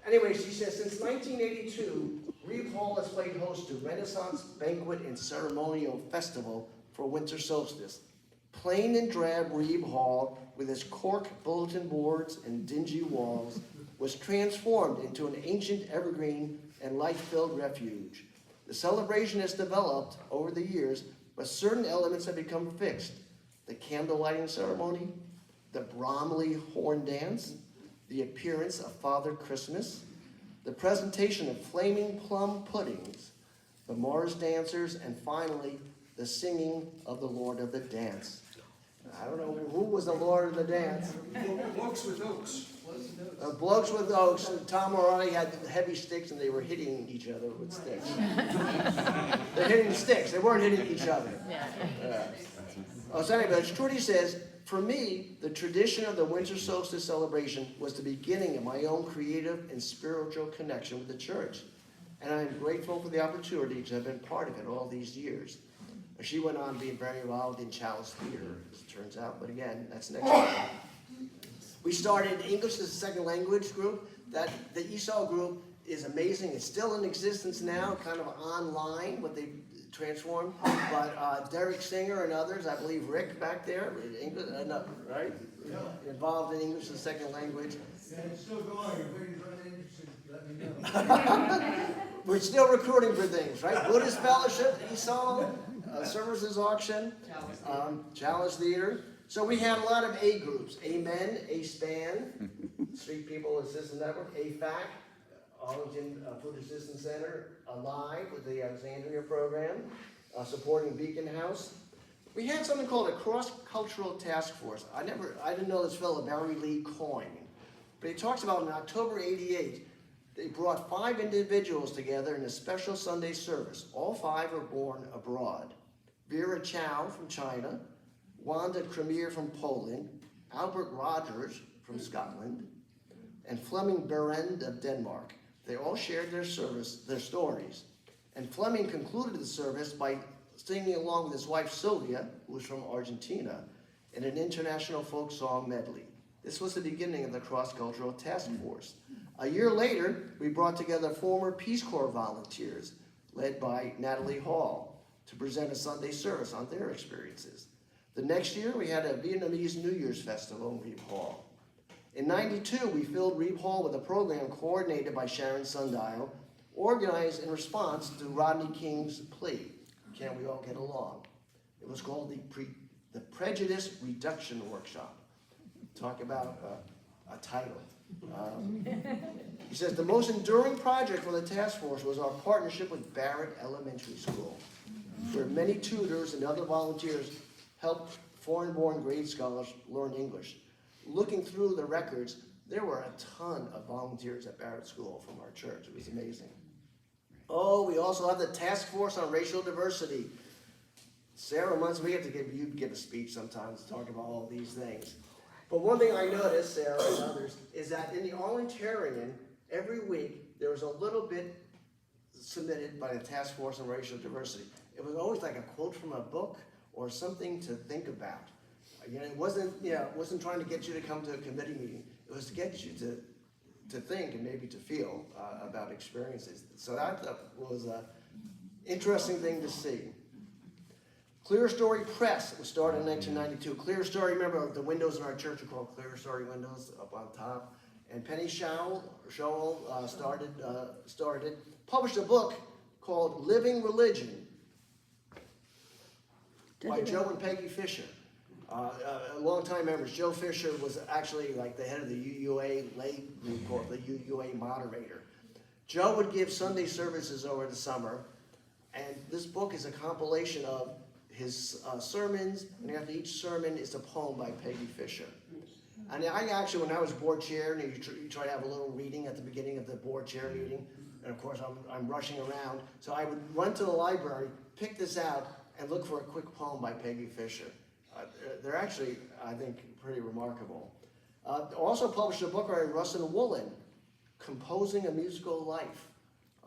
Anyway, she says, since 1982, Reeb Hall has played host to Renaissance Banquet and Ceremonial Festival for Winter Solstice. Plain and drab Reeb Hall, with its cork bulletin boards and dingy walls, was transformed into an ancient evergreen and life-filled refuge. The celebration has developed over the years, but certain elements have become fixed. The candle lighting ceremony, the Bromley horn dance, the appearance of Father Christmas, the presentation of flaming plum puddings, the Morris dancers, and finally, the singing of the Lord of the Dance. I don't know who was the Lord of the Dance. Blokes with Oaks. Blokes with Oaks. Tom O'Reilly had heavy sticks, and they were hitting each other with sticks. They're hitting sticks. They weren't hitting each other. So anyway, Trudy says, for me, the tradition of the Winter Solstice celebration was the beginning of my own creative and spiritual connection with the church. And I'm grateful for the opportunity to have been part of it all these years. She went on being very involved in Chalice Theater, as it turns out, but again, that's next year. We started English as a second language group. The ESOL group is amazing. It's still in existence now, kind of online, what they transformed. But Derek Singer and others, I believe Rick back there, English, right? Involved in English as a second language. Yeah, it's still going. If anybody's really interested, let me know. We're still recruiting for things, right? Buddhist Fellowship, ESOL, Services Auction, Chalice Theater. So we had a lot of A groups, Amen, A-SPAN, Street People Assistance Network, AFAC, Arlington Food Assistance Center, Alive with the Alexandria program, supporting Beacon House. We had something called a cross-cultural task force. I didn't know this fellow, Barry Lee Coyne, but he talks about in October '88, they brought 5 individuals together in a special Sunday service. All 5 were born abroad. Vera Chow from China, Wanda Kremier from Poland, Albert Rogers from Scotland, and Fleming Berend of Denmark. They all shared their stories. And Fleming concluded the service by singing along with his wife Sylvia, who was from Argentina, in an international folk song medley. This was the beginning of the cross-cultural task force. A year later, we brought together former Peace Corps volunteers, led by Natalie Hall, to present a Sunday service on their experiences. The next year, we had a Vietnamese New Year's festival in Reeb Hall. In '92, we filled Reeb Hall with a program coordinated by Sharon Sundial, organized in response to Rodney King's plea, "Can't we all get along?" It was called the Prejudice Reduction Workshop. Talk about a title. He says, the most enduring project for the task force was our partnership with Barrett Elementary School, where many tutors and other volunteers helped foreign-born grade scholars learn English. Looking through the records, there were a ton of volunteers at Barrett School from our church. It was amazing. Oh, we also have the Task Force on Racial Diversity. Sarah Munson, we have to give a speech sometimes to talk about all these things. But one thing I noticed, Sarah and others, is that in the Arlingtarian, every week, there was a little bit submitted by the Task Force on Racial Diversity. It was always like a quote from a book or something to think about. It wasn't trying to get you to come to a committee meeting. It was to get you to think and maybe to feel about experiences. So that was an interesting thing to see. Clear Story Press was started in 1992. Clear Story, remember the windows in our church are called Clear Story windows up on top. And Penny Showell published a book called Living Religion by Joe and Peggy Fisher. Longtime members. Joe Fisher was actually like the head of the UUA lay report, the UUA moderator. Joe would give Sunday services over the summer, and this book is a compilation of his sermons, and after each sermon is a poem by Peggy Fisher. And I actually, when I was board chair, and you try to have a little reading at the beginning of the board chair meeting, and of course I'm rushing around, so I would run to the library, pick this out, and look for a quick poem by Peggy Fisher. They're actually, I think, pretty remarkable. Also published a book by Rustin Woolen, Composing a Musical Life.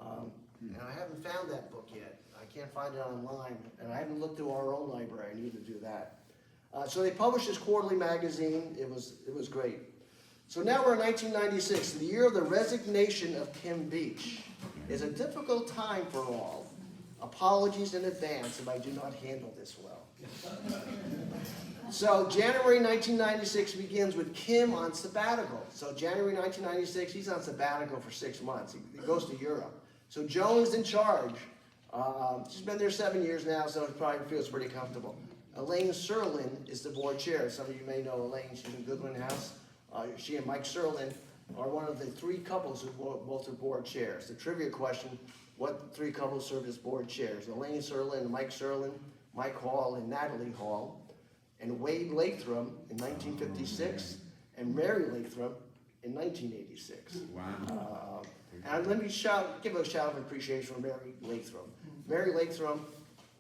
And I haven't found that book yet. I can't find it online, and I haven't looked through our own library. I need to do that. So they published this quarterly magazine. It was great. So now we're in 1996, the year of the resignation of Kim Beach. It's a difficult time for all. Apologies in advance if I do not handle this well. So January 1996 begins with Kim on sabbatical. So January 1996, he's on sabbatical for 6 months. He goes to Europe. So Joan is in charge. She's been there 7 years now, so it probably feels pretty comfortable. Elaine Serlin is the board chair. Some of you may know Elaine. She's in Goodwin House. She and Mike Serlin are one of the 3 couples who both are board chairs. The trivia question, what 3 couples served as board chairs? Elaine Serlin, Mike Serlin, Mike Hall, and Natalie Hall, and Wade Latham in 1956, and Mary Latham in 1986. Wow. And let me give a shout of appreciation for Mary Latham. Mary Latham,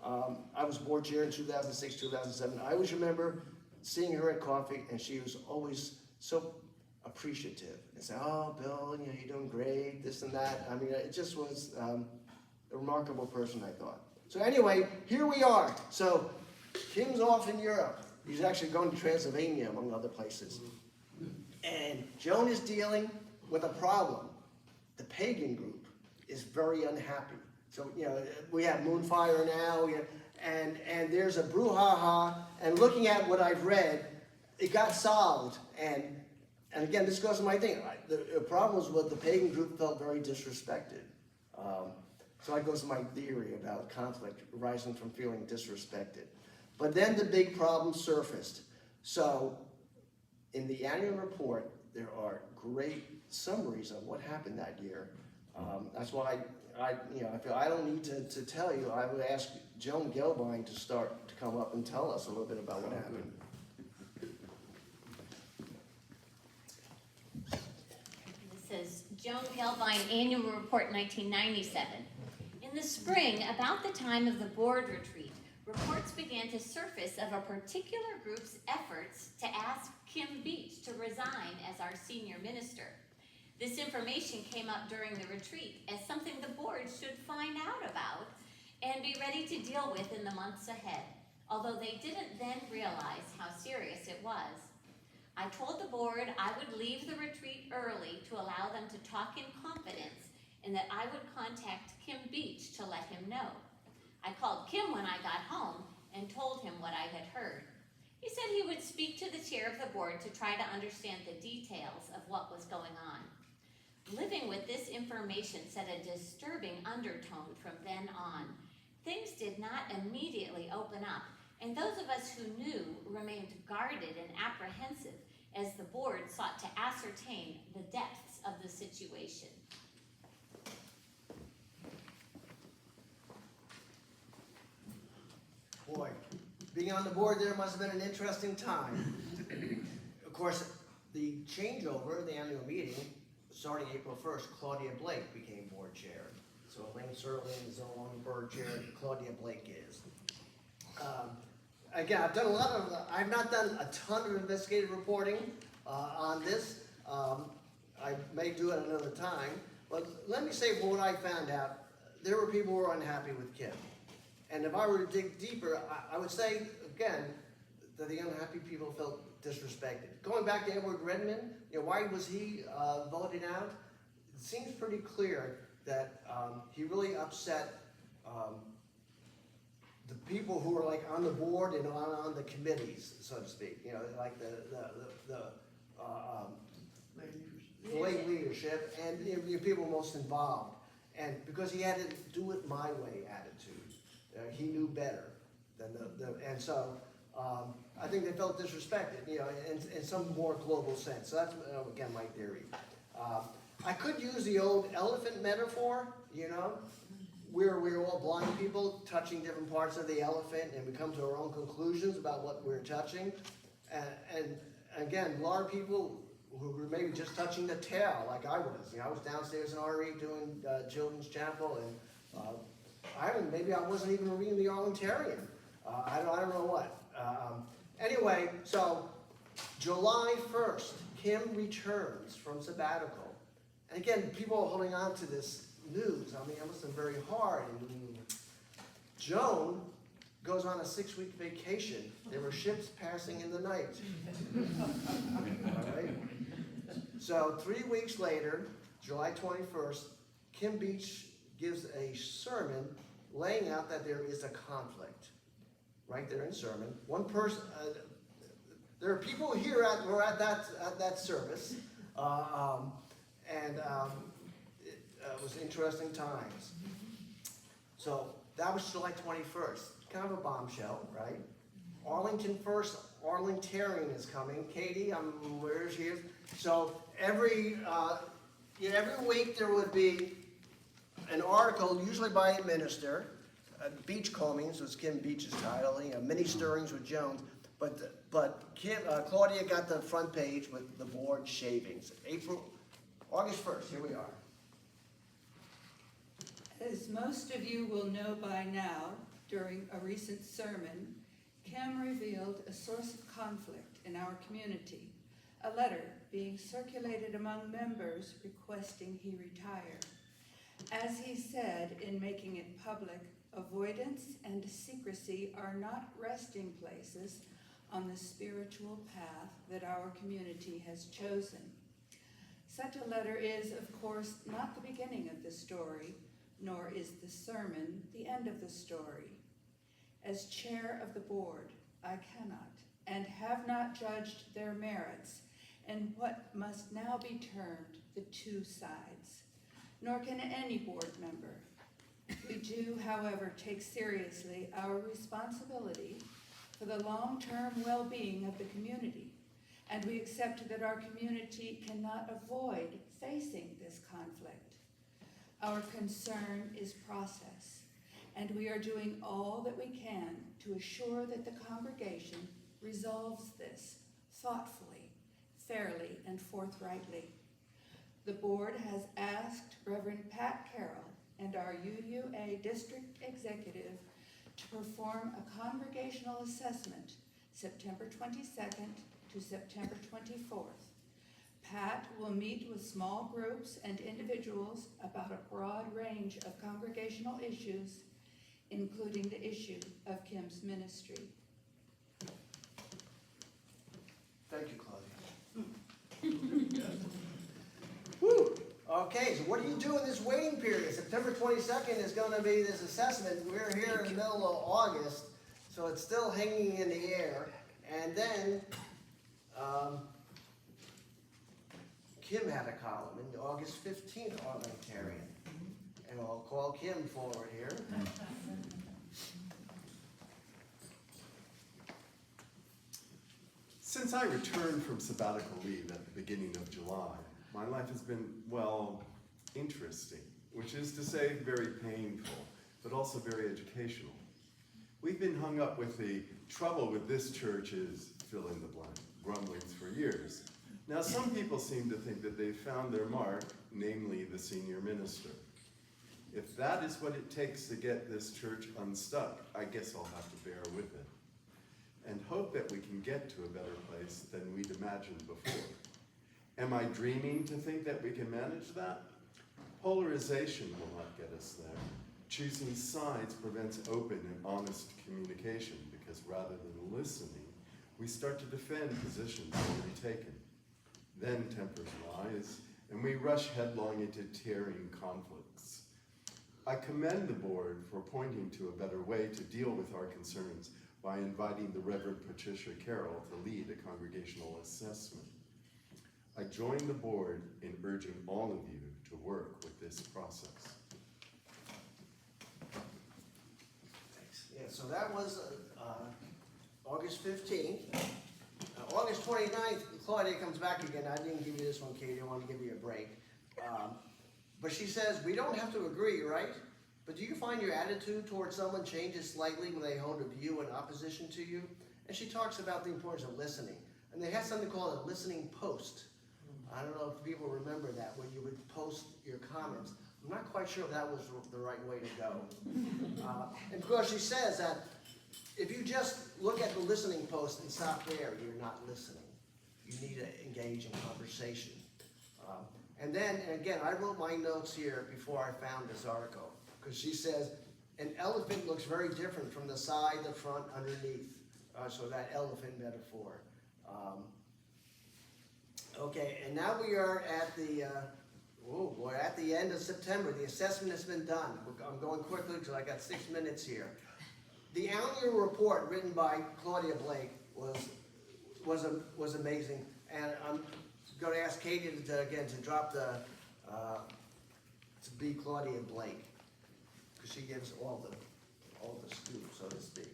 I was board chair in 2006, 2007. I always remember seeing her at coffee, and she was always so appreciative and say, "Oh, Bill, you're doing great, this and that." I mean, it just was a remarkable person, I thought. So anyway, here we are. So Kim's off in Europe. He's actually going to Transylvania, among other places. And Joan is dealing with a problem. The pagan group is very unhappy. So, we have Moonfire now, and there's a brouhaha, and looking at what I've read, it got solved. And again, this goes to my thing. The problem was what the pagan group felt very disrespected. So that goes to my theory about conflict arising from feeling disrespected. But then the big problem surfaced. So in the annual report, there are great summaries of what happened that year. That's why I feel I don't need to tell you. I would ask Joan Gelbine to come up and tell us a little bit about what happened. This says Joan Gelbine Annual Report 1997. In the spring, about the time of the board retreat, reports began to surface of a particular group's efforts to ask Kim Beach to resign as our senior minister. This information came up during the retreat as something the board should find out about and be ready to deal with in the months ahead, although they didn't then realize how serious it was. I told the board I would leave the retreat early to allow them to talk in confidence and that I would contact Kim Beach to let him know. I called Kim when I got home and told him what I had heard. He said he would speak to the chair of the board to try to understand the details of what was going on. Living with this information set a disturbing undertone from then on. Things did not immediately open up, and those of us who knew remained guarded and apprehensive as the board sought to ascertain the depths of the situation. Boy, being on the board there must have been an interesting time. Of course, the changeover, the annual meeting, starting April 1st, Claudia Blake became board chair. So Elaine Serling is no longer board chair, Claudia Blake is. Again, I've not done a ton of investigative reporting on this. I may do it another time, but let me say what I found out. There were people who were unhappy with Kim. And if I were to dig deeper, I would say, again, that the unhappy people felt disrespected. Going back to Edward Redmond, why was he voted out? It seems pretty clear that he really upset the people who were like on the board and on the committees, so to speak. Like the lay leadership and the people most involved. And because he had to do it my way attitude. He knew better than and so I think they felt disrespected, in some more global sense. So that's, again, my theory. I could use the old elephant metaphor, where we're all blind people touching different parts of the elephant and we come to our own conclusions about what we're touching. And again, a lot of people who were maybe just touching the tail, like I was. I was downstairs in RE doing Children's Chapel, and maybe I wasn't even reading the Arlingtarian. I don't know what. Anyway, so July 1st, Kim returns from sabbatical. And again, people are holding on to this news. I mean, it must have been very hard. And Joan goes on a 6-week vacation. There were ships passing in the night. All right? So 3 weeks later, July 21st, Kim Beach gives a sermon laying out that there is a conflict. Right there in sermon. One person, there are people here who were at that service, and it was interesting times. So that was July 21st. Kind of a bombshell, right? Arlington first, Arlingtarian is coming. Katie, where she is. So every week there would be an article, usually by a minister. Beachcombings was Kim Beach's title. Mini stirrings with Jones. But Claudia got the front page with the board shavings. August 1st. Here we are. As most of you will know by now, during a recent sermon, Kim revealed a source of conflict in our community, a letter being circulated among members requesting he retire. As he said in making it public, avoidance and secrecy are not resting places on the spiritual path that our community has chosen. Such a letter is, of course, not the beginning of the story, nor is the sermon the end of the story. As chair of the board, I cannot and have not judged their merits and what must now be termed the two sides, nor can any board member. We do, however, take seriously our responsibility for the long-term well-being of the community, and we accept that our community cannot avoid facing this conflict. Our concern is process, and we are doing all that we can to assure that the congregation resolves this thoughtfully, fairly, and forthrightly. The board has asked Reverend Pat Carroll and our UUA district executive to perform a congregational assessment September 22nd to September 24th. Pat will meet with small groups and individuals about a broad range of congregational issues, including the issue of Kim's ministry. Thank you, Claudia. Whew. Okay, so what do you do in this waiting period? September 22nd is going to be this assessment. We're here in the middle of August, so it's still hanging in the air. And then Kim had a column in the August 15th Armentarian. And I'll call Kim forward here. Since I returned from sabbatical leave at the beginning of July, my life has been, well, interesting, which is to say very painful, but also very educational. We've been hung up with the trouble with this church is fill in the blank, grumblings for years. Now some people seem to think that they've found their mark, namely the senior minister. If that is what it takes to get this church unstuck, I guess I'll have to bear with it and hope that we can get to a better place than we'd imagined before. Am I dreaming to think that we can manage that? Polarization will not get us there. Choosing sides prevents open and honest communication because rather than listening, we start to defend positions already taken. Then tempers rise, and we rush headlong into tearing conflicts. I commend the board for pointing to a better way to deal with our concerns by inviting the Reverend Patricia Carroll to lead a congregational assessment. I join the board in urging all of you to work with this process. Thanks. Yeah, so that was August 15th. August 29th, Claudia comes back again. I didn't give you this one, Katie. I want to give you a break. But she says, we don't have to agree, right? But do you find your attitude towards someone changes slightly when they hold a view in opposition to you? And she talks about the importance of listening. And they had something called a listening post. I don't know if people remember that, when you would post your comments. I'm not quite sure if that was the right way to go. And of course, she says that if you just look at the listening post and stop there, you're not listening. You need to engage in conversation. And then, and again, I wrote my notes here before I found this article, because she says, an elephant looks very different from the side, the front, underneath. So that elephant metaphor. Okay, and now we are at the, we're at the end of September. The assessment has been done. I'm going quickly because I got 6 minutes here. The annual report written by Claudia Blake was amazing, and I'm going to ask Katie to drop the to be Claudia Blake, because she gives all the scoop, so to speak.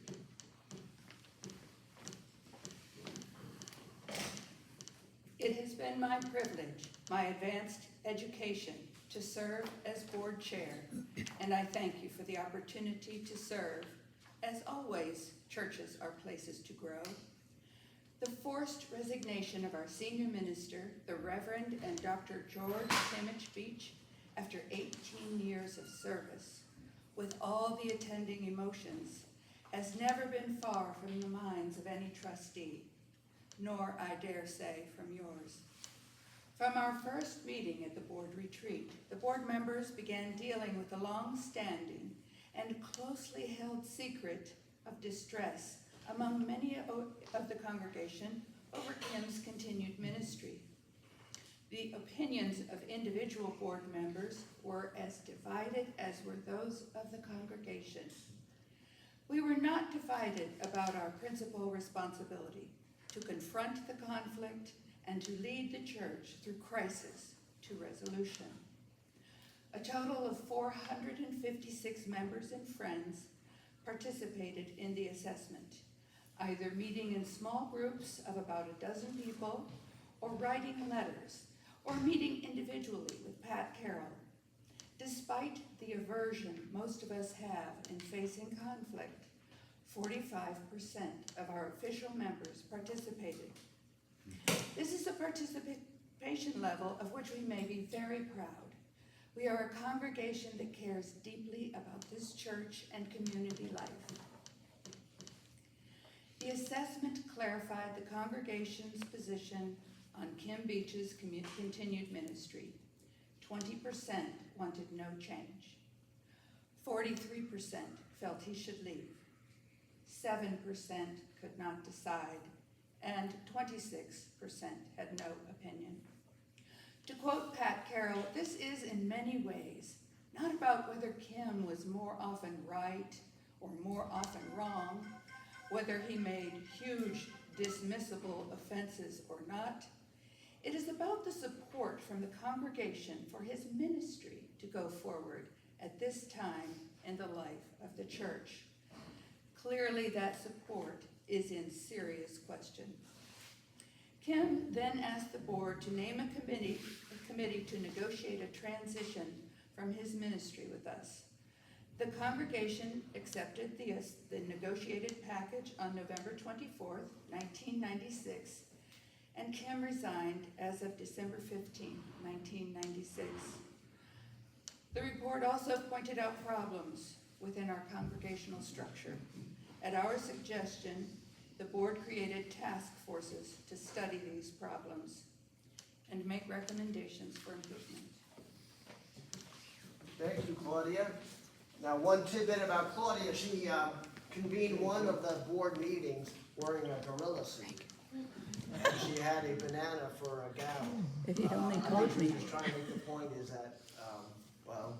It has been my privilege, my advanced education, to serve as board chair, and I thank you for the opportunity to serve. As always, churches are places to grow. The forced resignation of our senior minister, the Reverend and Dr. George Timich Beach, after 18 years of service, with all the attending emotions, has never been far from the minds of any trustee, nor, I dare say, from yours. From our first meeting at the board retreat, the board members began dealing with the long-standing and closely held secret of distress among many of the congregation over Kim's continued ministry. The opinions of individual board members were as divided as were those of the congregation. We were not divided about our principal responsibility to confront the conflict and to lead the church through crisis to resolution. A total of 456 members and friends participated in the assessment, either meeting in small groups of about a dozen people, or writing letters, or meeting individually with Pat Carroll. Despite the aversion most of us have in facing conflict, 45% of our official members participated. This is a participation level of which we may be very proud. We are a congregation that cares deeply about this church and community life. The assessment clarified the congregation's position on Kim Beach's continued ministry. 20% wanted no change. 43% felt he should leave. 7% could not decide, and 26% had no opinion. To quote Pat Carroll, this is in many ways not about whether Kim was more often right or more often wrong, whether he made huge dismissible offenses or not. It is about the support from the congregation for his ministry to go forward at this time in the life of the church. Clearly, that support is in serious question. Kim then asked the board to name a committee to negotiate a transition from his ministry with us. The congregation accepted the negotiated package on November 24th, 1996, and Kim resigned as of December 15, 1996. The report also pointed out problems within our congregational structure. At our suggestion, the board created task forces to study these problems and make recommendations for improvement. Thank you, Claudia. Now, one tidbit about Claudia, she convened one of the board meetings wearing a gorilla suit. And she had a banana for a gavel. If you'd only I told think me. she was trying to make the point is that, well,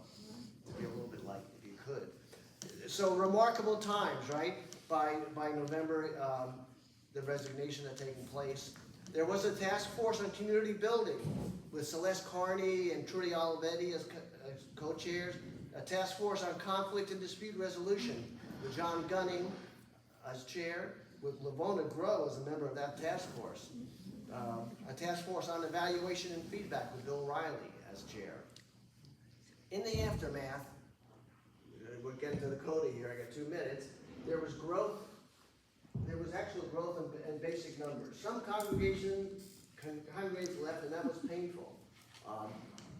to be a little bit like if you could. So remarkable times, right? By November, the resignation had taken place. There was a task force on community building with Celeste Carney and Trudy Olivetti as co-chairs. A task force on conflict and dispute resolution with John Gunning as chair, with Lavona Grow as a member of that task force. A task force on evaluation and feedback with Bill Riley as chair. In the aftermath, we're getting to the coda here, I got 2 minutes, there was growth. There was actual growth in basic numbers. Some congregations left, and that was painful.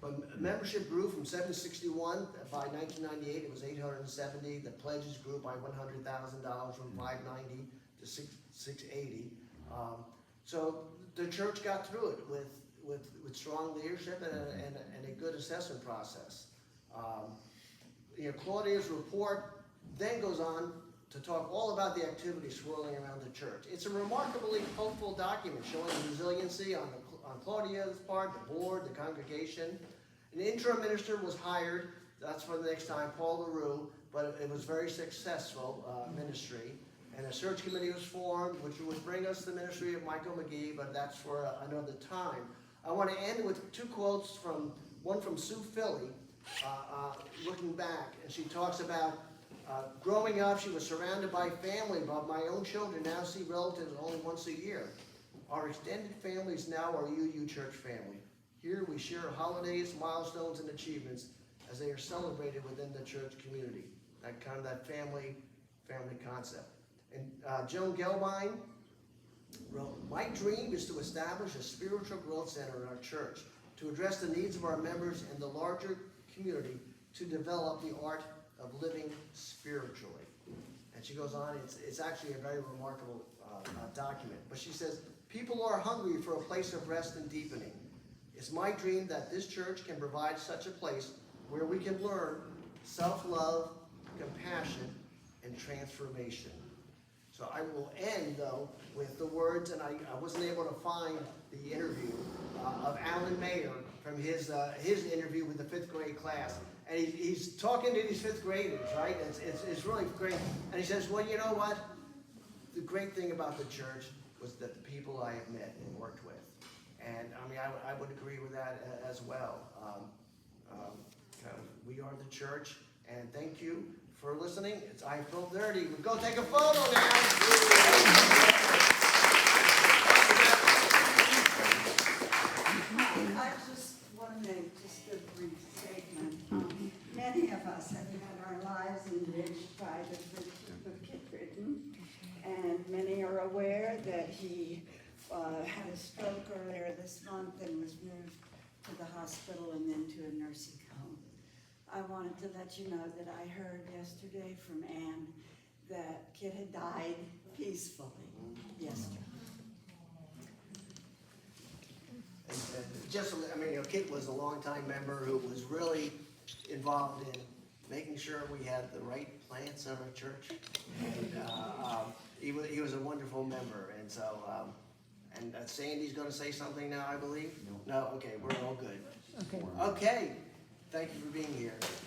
But membership grew from 761, by 1998 it was 870. The pledges grew by $100,000 from 590 to 680. So the church got through it with strong leadership and a good assessment process. Claudia's report then goes on to talk all about the activities swirling around the church. It's a remarkably hopeful document showing the resiliency on Claudia's part, the board, the congregation. An interim minister was hired, that's for the next time, Paul LaRue, but it was very successful ministry. And a search committee was formed, which would bring us the ministry of Michael McGee, but that's for another time. I want to end with 2 quotes, one from Sue Philly, looking back, and she talks about growing up, she was surrounded by family, but my own children now see relatives only once a year. Our extended family is now our UU church family. Here we share holidays, milestones, and achievements as they are celebrated within the church community. That family concept. And Joan Gelbine wrote, my dream is to establish a spiritual growth center in our church to address the needs of our members and the larger community to develop the art of living spiritually. And she goes on, it's actually a very remarkable document. But she says, people are hungry for a place of rest and deepening. It's my dream that this church can provide such a place where we can learn self-love, compassion, and transformation. So I will end, though, with the words, and I wasn't able to find the interview of Alan Mayer from his interview with the 5th grade class. And he's talking to these 5th graders, right? It's really great. And he says, well, you know what? The great thing about the church was that the people I have met and worked with. And I mean, I would agree with that as well. We are the church, and thank you for listening. It's I Feel Dirty. We go take a photo now. I just want to make just a brief statement. that he had a stroke earlier this month and was moved to the hospital and then to a nursing home. I wanted to let you know that I heard yesterday from Ann that Kit had died peacefully yesterday. And just, I mean, you know, Kit was a longtime member who was really involved in making sure we had the right plants in our church. And he was a wonderful member, and so, and Sandy's gonna say something now, I believe? No, okay, we're all good. Okay. Okay, thank you for being here.